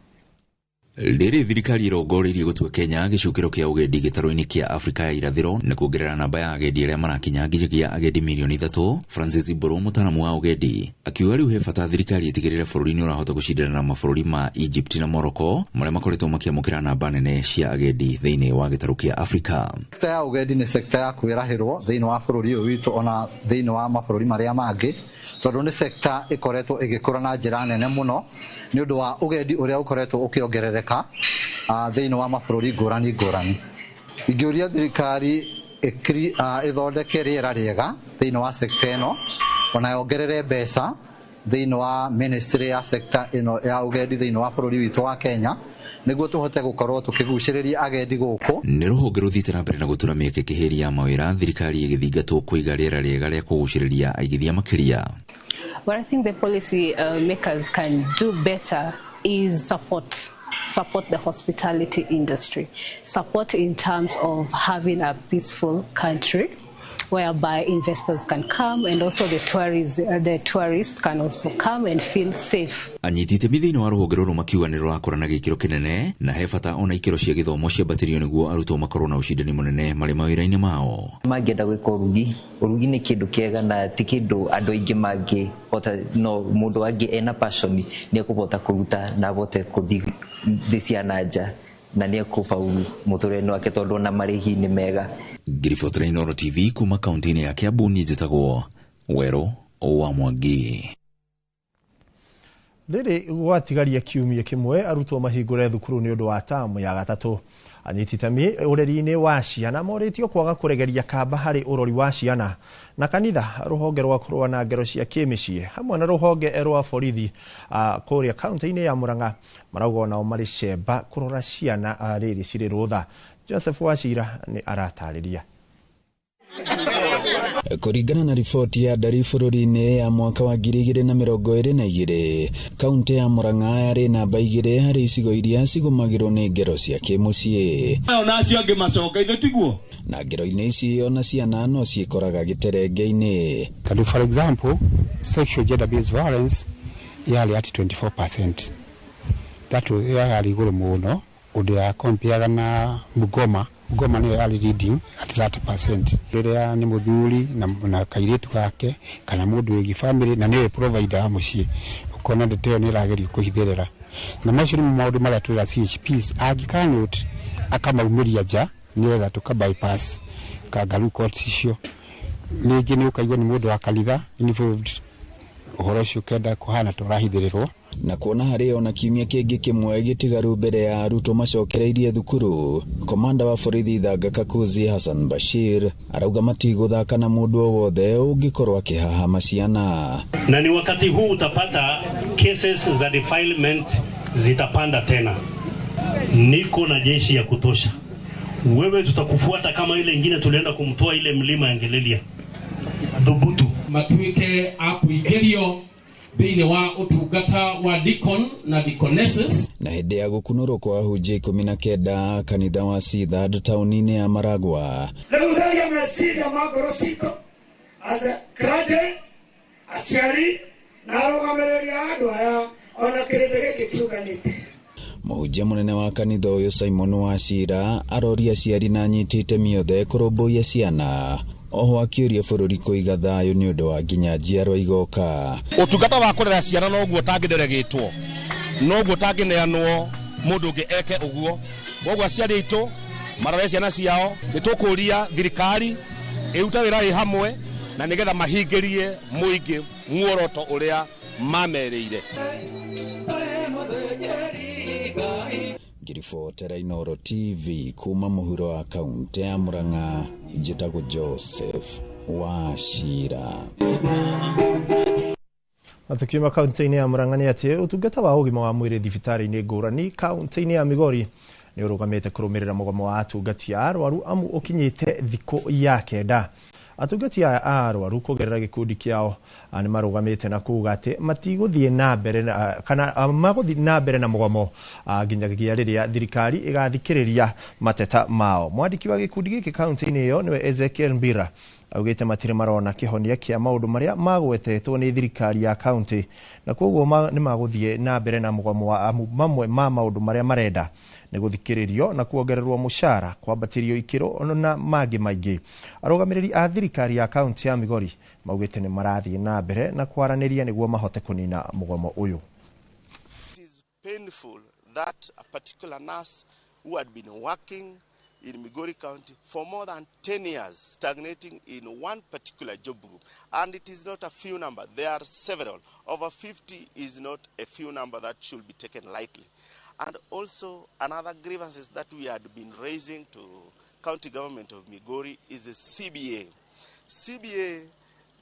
Rĩrĩ thirikari ĩrongoreirie gũtua Kenya gĩcukĩro kĩa ũgendi gĩtarũ-inĩ kĩa Afrika ya irathĩro na kuongerera namba ya agendi arĩa marakinya nginyagia agendi milioni 3. Francis Mburu, mũtaaramu wa ũgendi, akiuga rĩu he bata thirikari ĩtigĩrĩre bũrũri-inĩ ũrahota gũcindana na mabũrũri ma Egypt na Morocco marĩa makoretwo makĩamũkĩra namba nene cia agendi thĩinĩ wa gĩtarũ kĩa Afrika. Sekta ya ũgendi nĩ sekta ya kwĩrahĩrwo thĩinĩ wa bũrũri ũyũ witũ ona thĩinĩ wa mabũrũri marĩa mangĩ, tondũ nĩ sekta ĩkoretwo ĩgĩkũra na njĩra nene mũno nĩ ũndũ wa ũgendi ũrĩa ũkoretwo ũkĩongerereka thĩinĩ wa mabũrũri ngũrani ngũrani. Ingĩũria thirikari ĩthondeke rĩera rĩega thĩinĩ wa sekta ĩno, ona yongerere mbeca thĩinĩ wa ministry ya sekta ĩno ya ũgendi thĩinĩ wa bũrũri witũ wa Kenya, nĩguo tũhote gũkorwo tũkĩgucĩrĩria agendi gũkũ. Nĩ rũhonge rũthiĩte na mbere na gũtura mĩeke kĩhĩri ya mawĩra, thirikari ĩgĩthingatwo kũiga rĩera rĩega rĩa kũgucĩrĩria aigithia makĩria. What I think the policy makers can do better is support the hospitality industry, support in terms of having a peaceful country whereby investors can come and also the tourists can also come and feel safe. Anyiti itemi thĩinĩ wa rũhonge rũrũ makiuga nĩ rũrakũra na gĩkĩro kĩnene na he bata ona ikĩro cia gĩthomo ciambatĩrio nĩguo arutwo makorwo na ũcindani mũnene marĩ mawĩra-inĩ mao. Mangĩenda gwĩka ũrugi nĩ kĩndũ kĩega na ti kĩndũ andũ aingĩ mangĩhota, no mũndũ wangĩ ena passion nĩ ekũhota kũruta na ahote gũthiĩ thĩ cia nanja na nĩ ekũfaulu mũtũrĩre-inĩ wake tondũ na marĩhi nĩ mega. Ngiriboti ya Inooro TV kuma kaunti-inĩ ya Kiambu, niĩ njĩtagwo Weru wa Mwangi. Rĩrĩ gwatigaria kiumia kĩmwe arutwo mahingũre thukuru nĩ ũndũ wa tamu ya gatatũ. Anyiti itemi ũreri-inĩ wa ciana morĩtio kwaga kũregeria kamba harĩ ũrori wa ciana, na kanitha, rũhonge rwa kũrũa na ngero cia kĩmĩciĩ hamwe na rũhonge rwa borithi kũrĩa kaunti-inĩ ya Murang'a marauga onao marĩ cemba kũrora ciana rĩrĩ cirĩ rũtha. Joseph Wachira ni aratarĩria. Kũringana na riboti ya ndari bũrũri-inĩ ya mwaka wa 2022, kaunti ya Murang'a yarĩ namba 2 harĩ icigo iria cigũmagĩrwo nĩ ngero cia kĩmũciĩ. Onacio angĩ macoka ithu tiguo. Na ngero-inĩ ici ona ciana no ciĩkoraga gĩterenge-inĩ. For example, sexual gender based violence yarĩ at 24%. That was yarĩ igũrũ mũno ũndũ ya compare na Bungoma nĩyo yarĩ leading at 30%. Rĩrĩa nĩ mũthuri na kairĩtu gake kana mũndũ wĩgi family na nĩwe provider wa mũciĩ, ũkona ndeto ĩyo nĩ ĩragerio kũhithĩrĩra. Na macio nĩ maũndũ marĩa twĩra CHPs angĩkanũti akamaumĩria nja nĩgetha tũka bypass kangaroo courts icio. Ningĩ nĩ ũkaigua nĩ mũndũ wa kanitha involved, ũhoro ũcio kenda kũhana tũrahithĩrĩrwo. Na kuona harĩ ona kiumia kĩngĩ kĩmwe gĩtigaru mbere ya arutwo macokereirie thukuru, komanda wa borithi Thanga Kakuzi Hassan Bashir arauga matigũthaka na mũndũ o wothe ũngĩkorwo akĩhahama ciana. Na ni wakati huu utapata cases za defilement zitapanda tena. Niko na jeshi ya kutosha. Wewe tutakufuata kama ile ingine tulienda kumtoa ile mlima ya Ngelelia. Dhubutu matuike akuigerio thĩinĩ wa ũtungata wa deacon na deaconesses. Na hĩndĩ ya gũkunũrwo kwa ahunjia 19 kanitha wa Sidad taũni-inĩ ya Maragwa. Nĩgũtharia meciria ma ngoro citũ as a clergy, aciari na arũgamĩrĩri a andũ aya ona kĩrĩndĩ gĩkĩ kĩuganĩte. Mũhunjia mũnene wa kanitha ũyũ Simon Wachira aroria aciari na anyiti itemi othe kũrũmbũiya ciana. Oho akĩũria bũrũri kũiga thayũ nĩ ũndũ wa nginya njiarwa igoka. Ũtungata wa kũrera ciana noguo tangĩderegĩtwo, noguo tangĩneanwo mũndũ ũngĩ eke ũguo. Koguo aciari aitũ marore ciana ciao, nĩtũkũria thirikari ĩruta wĩra ĩ hamwe na nĩgetha mahingĩrie mũingĩ muoroto ũrĩa mamerĩire. Ngiribotera Inooro TV kuma mũhuro wa kaunti ya Murang'a, njĩtagwo Joseph Wachira. Matukio kaunti-inĩ ya Murang'a nĩ atĩ ũtungata wa ũgima wa mwĩrĩ thibitarĩ-inĩ ngũrani kaunti-inĩ ya Migori nĩ ũrũgamĩte kũrũmĩrĩra mũgomo wa atungati a arwaru amu ũkinyĩte thikũ ya 9. Atungati a arwaru kũgerera gĩkundi kĩao nĩ marũgamĩte na kuuga atĩ matigũthiĩ na mbere kana magũthiĩ na mbere na mũgomo nginyagia rĩrĩa thirikari ĩgathikĩrĩria mateta mao. Mwandĩki wa gĩkundi gĩkĩ kaunti-inĩ ĩyo nĩwe Ezekiel Mbira augĩte matirĩ marona kĩhonia kĩa maũndũ marĩa magwetetwo nĩ thirikari ya kaunti, na koguo nĩ magũthiĩ na mbere na mũgomo wa mamwe ma maũndũ marĩa marenda nĩ gũthikĩrĩrio na kuongererwo mũcara, kwambatĩrio ikĩro na mangĩ maingĩ. Arũgamĩrĩri a thirikari ya kaunti ya Migori maugĩte nĩ marathiĩ na mbere na kwaranĩria nĩguo mahote kũnina mũgomo ũyũ. It is painful that a particular nurse who had been working in Migori County for more than 10 years, stagnating in one particular job group. And it is not a few number, there are several. Over 50 is not a few number that should be taken lightly. And also another grievances that we had been raising to county government of Migori is the CBA. CBA,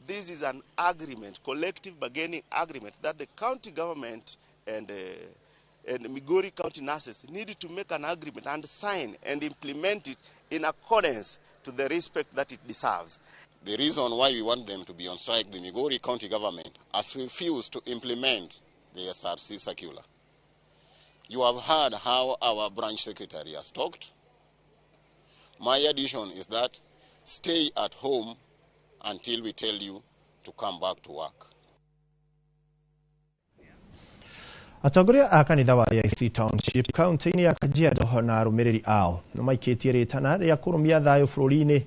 this is an agreement, collective bargaining agreement that the county government and Migori County nurses needed to make an agreement and sign and implement it in accordance to the respect that it deserves. The reason why we want them to be on strike, the Migori County government has refused to implement the SRC circular. You have heard how our branch secretary has talked. My addition is that stay at home until we tell you to come back to work. Atongoria a kanitha wa AIC Township kaunti-inĩ ya Kajiado na arũmĩrĩri ao nĩ maikĩtie rĩtana rĩa kũrũmia thayũ bũrũri-inĩ,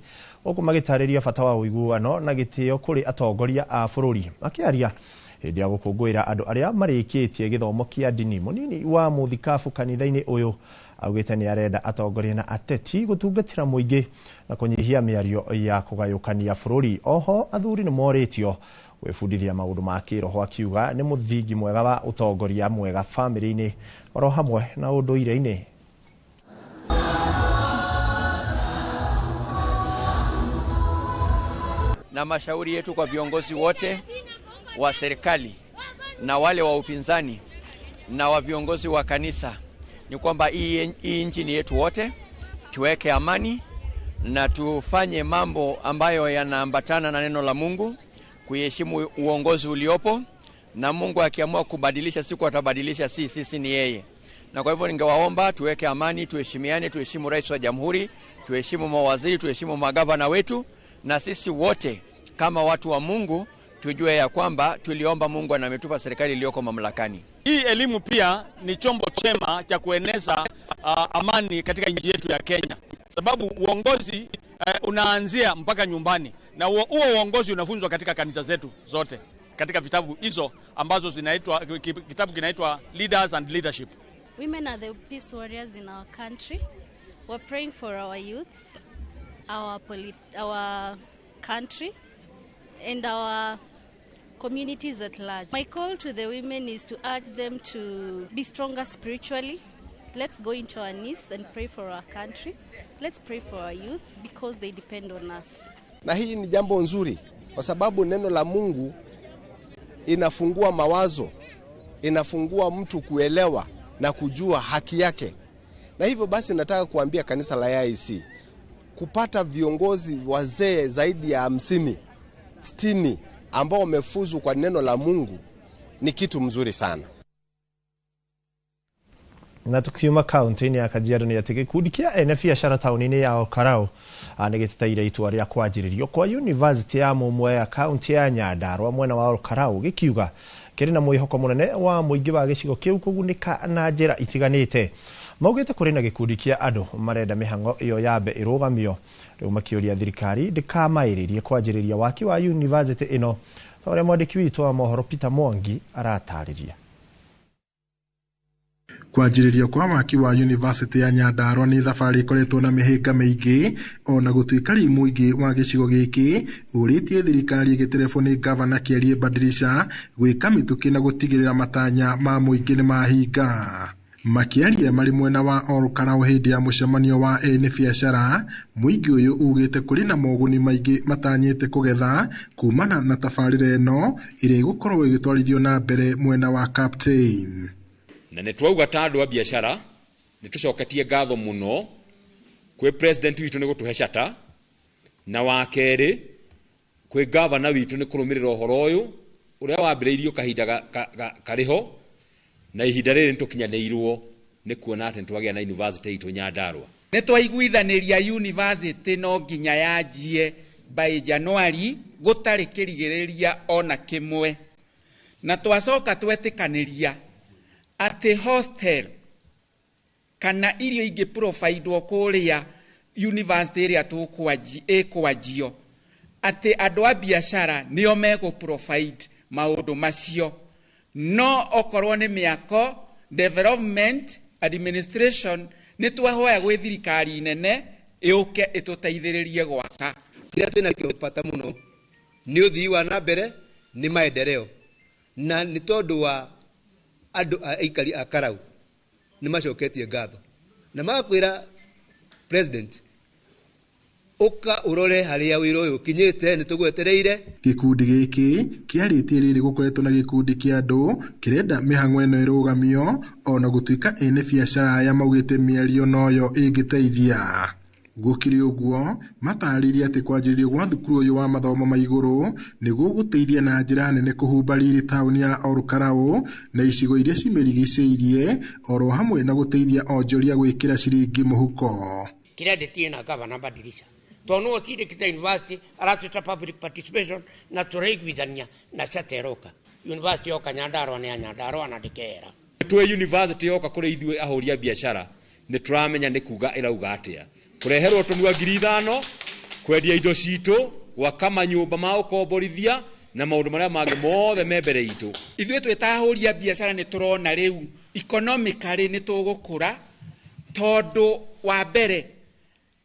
ũguo magĩtarĩria bata wa ũiguano na gĩtĩo kũrĩ atongoria a bũrũri. Akĩaria hĩndĩ ya gũkũngũĩra andũ arĩa marĩkĩtie gĩthomo kĩa ndini, mũnini wa mũthikabu kanitha-inĩ ũyũ augĩte nĩ arenda atongoria na ateti gũtungatĩra mũingĩ na kũnyihia mĩario ya kũgayũkania bũrũri. Oho athuri nĩ morĩtio gwĩbundithia maũndũ ma kĩroho, akiuga nĩ mũthingi mwega wa ũtongoria mwega bamĩrĩ-inĩ oro hamwe na ũndũire-inĩ. Na mashauri yetu kwa viongozi wote wa serikali na wale wa upinzani na wa viongozi wa kanisa ni kwamba hii nchi ni yetu wote, tuweke amani na tufanye mambo ambayo yanaambatana na neno la Mungu, kuheshimu uongozi uliopo, na Mungu akiamua kubadilisha siku atabadilisha, sisi ni yeye. Na kwa hivyo ningewaomba tuweke amani, tuheshimiane, tuheshimu rais wa jamhuri, tuheshimu mawaziri, tuheshimu magavana wetu, na sisi wote kama watu wa Mungu tujue ya kwamba tuliomba Mungu na ametupa serikali iliyoko mamlakani. Hii elimu pia ni chombo chema cha kueneza amani katika nchi yetu ya Kenya, sababu uongozi unaanzia mpaka nyumbani, na huo uongozi unafunzwa katika kanisa zetu zote, katika vitabu hizo ambazo zinaitwa, kitabu kinaitwa Leaders and Leadership. Women are the peace warriors in our country. We're praying for our youth, our country, and our communities at large. My call to the women is to urge them to be stronger spiritually. Let's go into our knees and pray for our country. Let's pray for our youth because they depend on us. Na hii ni jambo nzuri kwa sababu neno la Mungu inafungua mawazo, inafungua mtu kuelewa na kujua haki yake. Na hivyo basi nataka kuambia kanisa la AIC kupata viongozi wazee zaidi ya 50, 60 ambao wamefuzu kwa neno la Mungu ni kitu mzuri sana. Na tukiuma kaunti ya Kajiado ni ati gikundi kia ene biacara tauni-ini ya Olkarau nigiteteire itua ria kwanjiririo kwa university ya mumwe ya kaunti ya Nyandarua mwena wa Olkarau gikiuga kiri na mwihoko munene wa muingi wa gicigo kiu kugunika na njira itiganite. Maugite kuri na gikundi kia andu marenda mihango iyo yabe irugamio riu makiuria thirikari ndikamairirie kwanjiriria waki wa university ino. Tore mwandiki witu wa mohoro Peter Mwangi aratariria. Kwanjiririo kwa waki wa university ya Nyandarua ni thabari ikoretwo na mihinga miingi ona gutuika ri muingi wa gicigo giki uritie thirikari igitelefoni governor Kierie Badirisha gwika mituki na gutigirira matanya ma muingi ni mahinga. Makiaria mari mwena wa Olkarau hindi ya mucemanio wa ene biacara muingi uyu ugite kuri na moguni maingi matanyite kugetha kumana na tabarire eno ire gukorwo igitwarithio na mbere mwena wa Captain. Na netwauga tandu wa biashara nitucoketie ngatho muno kwi president witu ni gutuhe shata na wakeri kwi governor witu ni kurumirira uhoro uyu uria wambiriirio kahinda kariho na ihinda riri nitukinyaneirwo ni kuona ati nitwagia na university itu Nyandarua. Nitwaiguithaniria university no nginya yanjie by January gutari kirigiriria ona kimwe na twacoka twetikaniria ati hostel kana irio ingi providwo kuria university ria tukwanjio ati andu a biashara nio mego provide maundu macio no okorwo ni miako development administration ni twahoya gwi thirikari nene iuke ituteithiririe gwaka kira twina kio bata muno ni uthii wa na mbere ni maendeleo na ni tondu wa andu aikari a Karau ni macoketie ngatho na makwira president uka urore haria wiro uyu kinyite ni tugwetereire. Gikundi giki kiaritie riri gukoretwo na gikundi kia andu kirenda mihango eno irugamio ona gutuika ene biacara ya maugite miario noyo ingiteithia. Gukiri uguo matariria ati kwanjiririo gwa thukuru uyu wa mathomo ma iguru niguo guteithia na njira nene kuhumba riri tauni ya Olkarau na icigo iria cimerigiceirie oro hamwe na guteithia onjoria gwikira ciringi muhuko. Kiredetie na Governor Badirisha tono otire university aratuta public participation na tureiguithania na chateroka university yo Nyandarua ni Nyandarua na dikera twe university yo kuri ithwe ahoria biashara ni turamenya ni kuga irauga atia kureherwo tonua 5,000 kwendia indo citu gwaka manyumba ma ukomborithia na maundu maria mangi mothe membere itu. Ithwe twetahuria biashara ni turona riu economically ni tugukura tondu wa mbere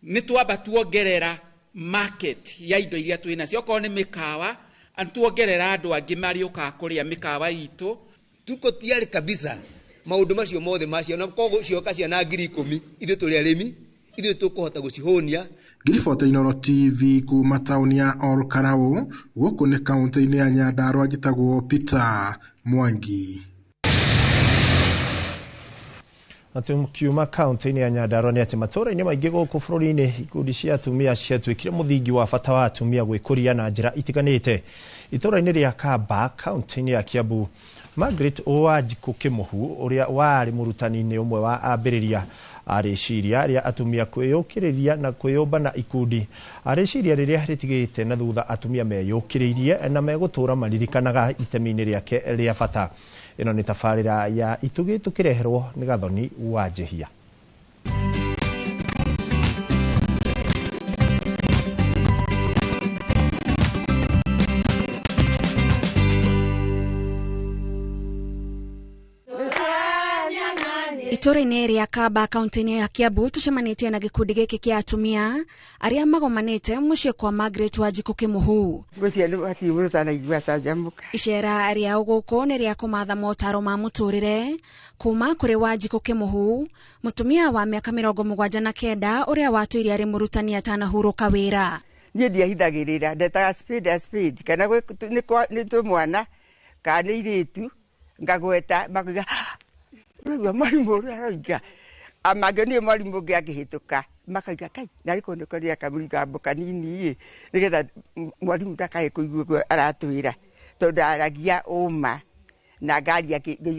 ni twamba tuongerera market ya indo iria twina cio ko ni mikawa antuongerera andu angi mari uka kuria mikawa itu tuko tiari kabisa maundu macio mothe macio na kogo cioka ciana 10,000 ithu tuli arimi ithu tukuhota gucihonia. Gilifota Inoro TV kuma tauni ya Olkarau guku ni kaunti-ini ya Nyandarua gitagwo Peter Mwangi. Kiuma kaunti-ini ya Nyandarua ni ati matura-ini maingi guku bururi-ini ikundi cia atumia ciatwikire muthingi wa bata wa atumia gwikuria na njira itiganite. Itura-ini ria Kamba kaunti-ini ya Kiambu Margaret Wanjiku Kimuhu uria wari murutani-ini umwe wa ambiriria ariciria ria atumia kwiyukiriria na kwiyumba na ikundi ariciria riria ritigite na thutha atumia meyukiririe na megutura maririkanaga itemi-ini riake ria bata. Ino ni tabarira ya itugi tukireherwo ni Gathoni wa Jehia. Itura-ini ria Kamba kaunti-ini ya Kiambu tucemanitie na gikundi giki kia atumia aria magomanite mucii kwa Margaret Wanjiku Kimuhu. Icera ria uguku ni ria kumatha motaro ma muturire kuma kuri Wanjiku Kimuhu mutumia wa miaka 79 uria watuire ari murutani atanahuruka wira. Nie ndiahithagirira ndetaga speed kana ni tumwana kana iritu ngagweta makuga Rwa mwalimu raiga amageni mwalimu ngihituka makaiga kai nari kondo koria kaburi mboka nini nigetha mwalimu ndakae kuigua aratwira tondu aragia uma na ngaria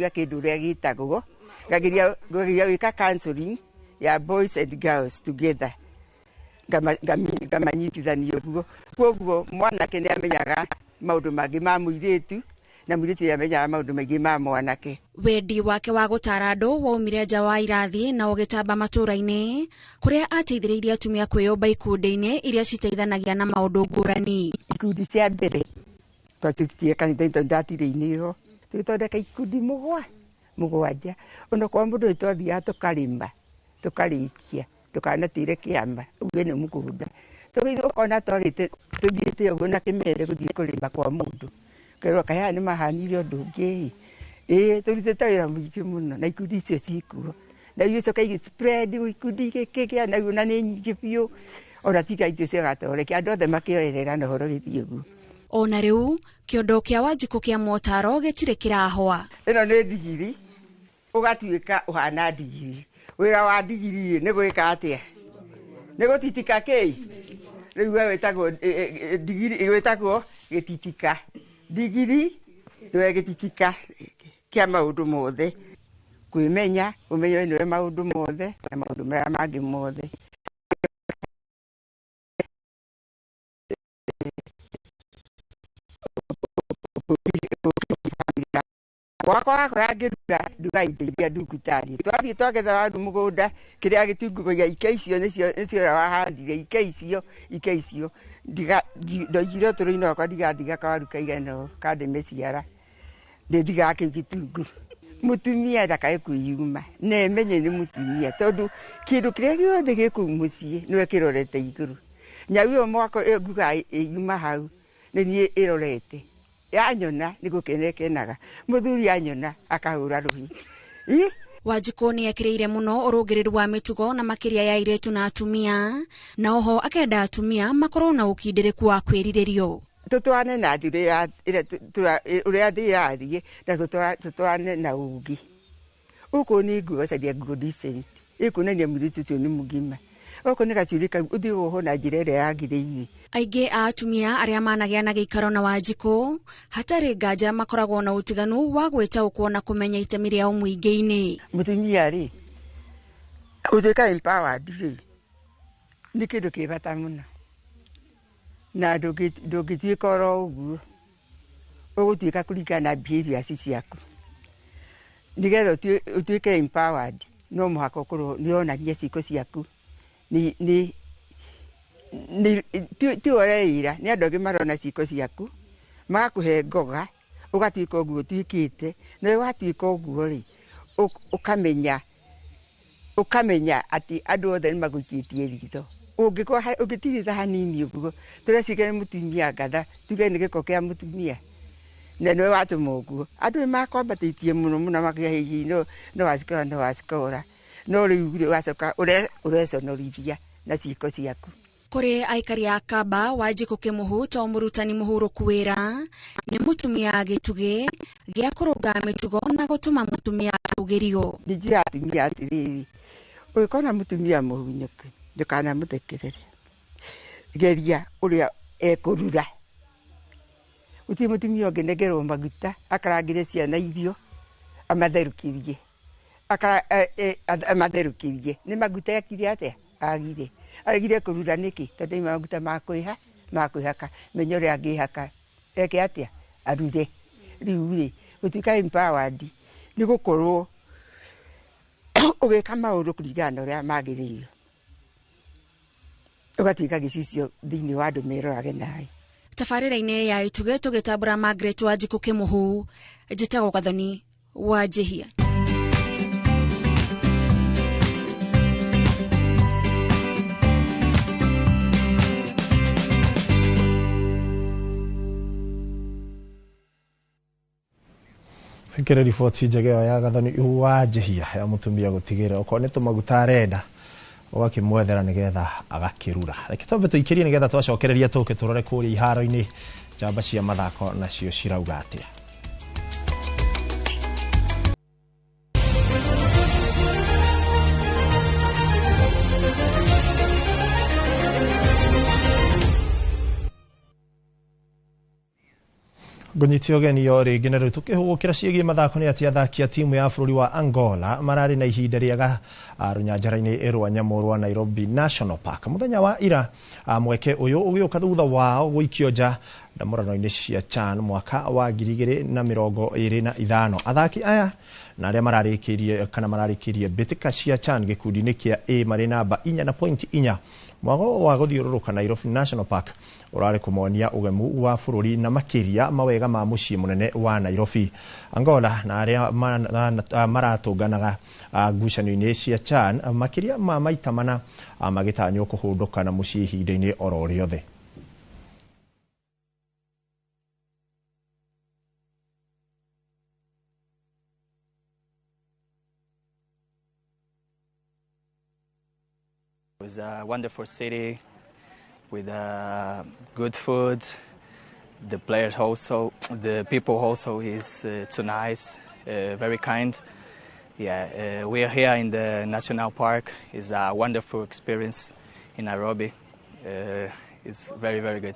kindu ria gitagwo ngageria wika counseling ya boys and girls together ngamanyitithania ũguo koguo mwanake nĩ amenyaga maũndũ mangĩ ma mũirĩtu na mũirĩtu nĩ amenyaga maũndũ maingĩ ma mwanake. Wendi wake wa gũtara andũ waumire nja wa irathi na ũgĩtamba matũũra-inĩ kũrĩa ateithĩrĩirie atumia kwĩyũmba ikundi-inĩ iria citeithanagia na maũndũ ngũrani. Ikundi cia mbere twatutitie kanitha-inĩ ndatirĩ-inĩ ĩyo tũgĩthondeka ikundi mũgwanja ona kwa mũndũ twathiaga tũkarĩma tũkarĩkia tukanatire kiamba ugene mukunda tugithe ukona twarite tuthiite uguo na kimere guthie kurima kwa mundu kero kaya ni mahanire undu ngi turite tawira mwingi muno na ikundi icio cikuo na icio kaigi spread ikundi giki na una ni nyingi biu ora tika itio cigatoreke andu othe makioerera na horo githie uguo. Ona riu kiondo kia Wanjiku kia motaro gitire kirahwa ino ni ndigiri ugatuika uhana ndigiri wira wa ndigiri ni gwika atia ni gutitika kei riu we wetagwo ndigiri wetagwo gititika ndigiri we gititika kia maundu mothe kwimenya umenyo ni maundu mothe na maundu mara mangi mothe wakora ngiruga nduga iria ndukutari twathie twagetha wandu mugunda kiria gitungugagia ike icio nicio wahandire ike icio ndoigire tũrĩ-inĩ wakwa ndigathiga kawaru kaigana kande meciara ndithiga kĩu gĩtungu mutumia ndakae kwĩyuma na emenye nĩ mutumia tondu kĩndũ kĩrĩa gĩothe gĩ kũu mũciĩ nĩwe kĩrorete igũrũ nyau ĩyo mwako nguga ĩyuma hau nĩ niĩ ĩrorete yanyona nigukenekenaga muthuri anyona akahura ruhi. Wanjiku ni ekiriire muno urugiriru wa mitugo na makiria ya iretu na atumia na oho akenda atumia makorwo na ukindiriku wa kwiriririo tutwane na ndire uria ndirathie na tutwane na ugi uko ni nguo cadia nguo decent ikunania mwiritu tu ni mugima uko ni gacurika uthi uho na njira ĩrĩa yagĩrĩire. Aingĩ a atumia arĩa managĩa na gĩikaro na Wanjiku hatarĩ nganja makoragwo na utiganu wa gwĩtaũkwo na kũmenya itemi rĩao mũingĩ-inĩ. Mutumia rĩ ũtuĩka empowered rĩ nĩ kĩndũ kĩ bata mũno na ndũngĩtuĩka oro ũguo ũgũtuĩka kũringana na behavior ciaku nĩgetha ũtuĩke empowered no mũhaka ũkorwo nĩonania ciĩko ciaku ni ti oreira ni andu angi marona ciĩko ciaku magakuhe ngoga ugatuĩka ũguo tuĩkĩte na watuĩka ũguo rĩ ukamenya ati andu othe ni magũikĩtie ritho ũngĩtiritha hanini ũguo tũrecike nĩ mũtumia ngatha tuge nĩ gĩko kĩa mũtumia na nĩwe watũma ũguo andu nĩmakwambatĩtie mũno makĩga hihi no wacikora no rĩu ũgacoka ũreconorithia na ciĩko ciaku. Kuri aikari a Kamba Wanjiku Kimuhu to murutani muhuruku wira ni mutumia gitugi gia kuruga mitugo na gutuma mutumia ugerio ndijira atumia atiriri ukona mutumia muhunyuku ndukana muthekerere geria uria ekurura uti mutumia ongenegerwo maguta akarangire ciana irio amatherukirie amatherukirie ni maguta yakire atia agire kurura niki tondu maguta makwihaka menyo ria angihaka eke atia arure riu ri gutuika empowered ni gukorwo ugika maundu kuringana na uria magiriire ugatuika gicicio thiini wa andu merorage nawe. Tabarĩra-inĩ ya ituge tugĩtambũra Margaret Wanjiku Kimuhu njĩtagwo Gathoni Wanjihia. Fikira riboti njega ya Gathoni Wanjihia ya mutumia gutigira uko ni tumaguta arenda ugakimwethera nigetha agakirura. Reke twambe tuikirie nigetha twacokereria tuke turore kuri iharo-ini njamba cia mathako nacio cirauga atia. Gonyiti ogeni yo ringi na riu tukihugukira ciĩgiĩ mathako nĩ ati athaki a timu ya bũrũri wa Angola mararĩ na ihinda rĩega rũnyanjara-inĩ rwa nyamũ rwa Nairobi National Park muthenya wa ira. Mweke ũyũ ũgĩũka thutha wao gũikio nja ndamũrano-inĩ cia CHAN mwaka wa 2025. Athaki aya na arĩa mararĩkĩrie mbĩtĩka cia CHAN gĩkundi-inĩ kĩa A marĩ namba 4 na point 4. Mwago wa gũthiũrũrũka Nairobi National Park urare kumonia ũgemu wa bũrũri na makĩria mawega ma mũciĩ mũnene wa Nairobi. Angola na arĩa maratũnganaga ngucanio-inĩ cia CHAN makĩria ma maita mana magĩtanywo kũhũndũka na mũciĩ ihinda-inĩ oro rĩothe. It was a wonderful city with good food. The players also, the people also is too nice, very kind. Yeah, we are here in the National Park. It's a wonderful experience in Nairobi. It's very, very good.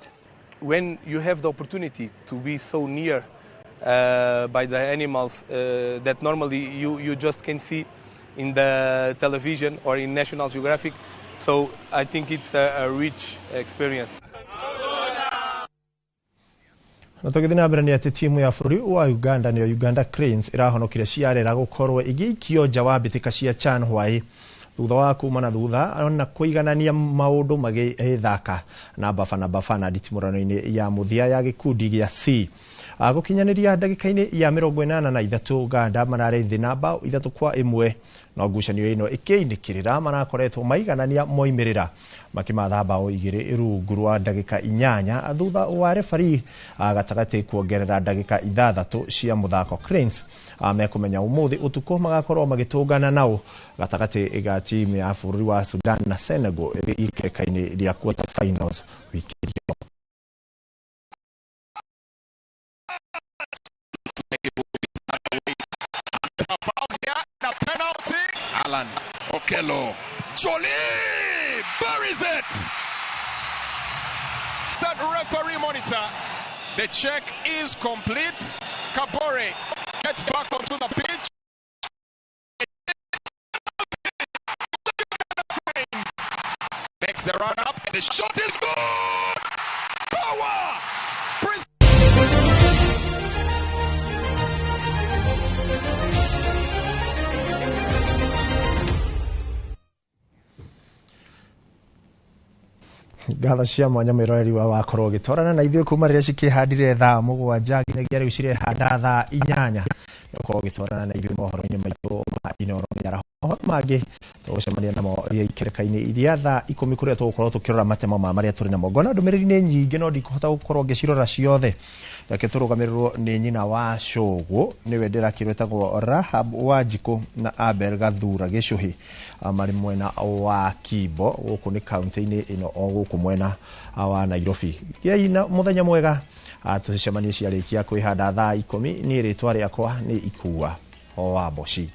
When you have the opportunity to be so near by the animals that normally you just can see in the television or in National Geographic, so I think it's a rich experience. Natogethina na mbere nĩ ati timu ya bũrũri wa Uganda nĩyo Uganda Cranes ĩrahonokire ciarera gũkorwo igĩikio nja wa mbĩtĩka cia CHAN hwaĩ thutha wa kuma na thutha na kũiganania maũndũ magĩthaka na Bafana nditimũrano-inĩ ya mũthia ya gĩkundi gĩa C. Gũkinyanĩria ndagĩka-inĩ ya 83 Uganda mararĩ thĩ na bao 3-1 no ngucanio ĩno ĩkĩinĩkĩrĩra marakoretwo maiganania moimĩrĩra makimatha bao 2 rungu rwa ndagĩka 8 thutha wa referee gatagatĩ kuongerera ndagĩka 6 cia mũthako. Cranes mekũmenya ũmũthĩ ũtukũ magakorwo magĩtũngana nao gatagatĩ ga timu ya bũrũri wa Sudan na Senegal ikĩrĩka-inĩ rĩa quarter finals wiki ĩyo. Alan Okello, Jolie buries it. That referee monitor, the check is complete. Kabore gets back onto the pitch. Makes the run up and the shot is good. Power. Gatha cia mwanya mwĩroreri wakorwo gĩtwarana na ithuĩ kuma rĩrĩa cikĩhandire thaa 7 nginyagia rĩu cirehanda thaa 8 gũkorwo gĩtwarana na ithuĩ mohoro-inĩ maitũ ma Inooro Mĩaraho. Mohoro mangĩ tũgũcemania namo ikĩrĩka-inĩ iria thaa 10 kũrĩa tũgũkorwo tũkĩrora matemo ma marĩa tũrĩ namo. Ngona ndũmĩrĩri nĩ nyingĩ no ndikũhota gũkorwo ngĩcirora ciothe. Reke tũrũgamĩrĩrwo nĩ nyina wa Cũgũ nĩwe ndĩrakĩrwĩtagwo Rahab Wanjikũ na Abel Gathura Gĩcũhĩ marĩ mwena wa Kimbo gũkũ nĩ kaunti-inĩ ĩno o gũkũ mwena wa Nairobi. Gĩai na mũthenya mwega, tũcemanie ciarĩkia kwĩhanda thaa 10. Niĩ rĩtwa rĩakwa nĩ Ikua wa Boci.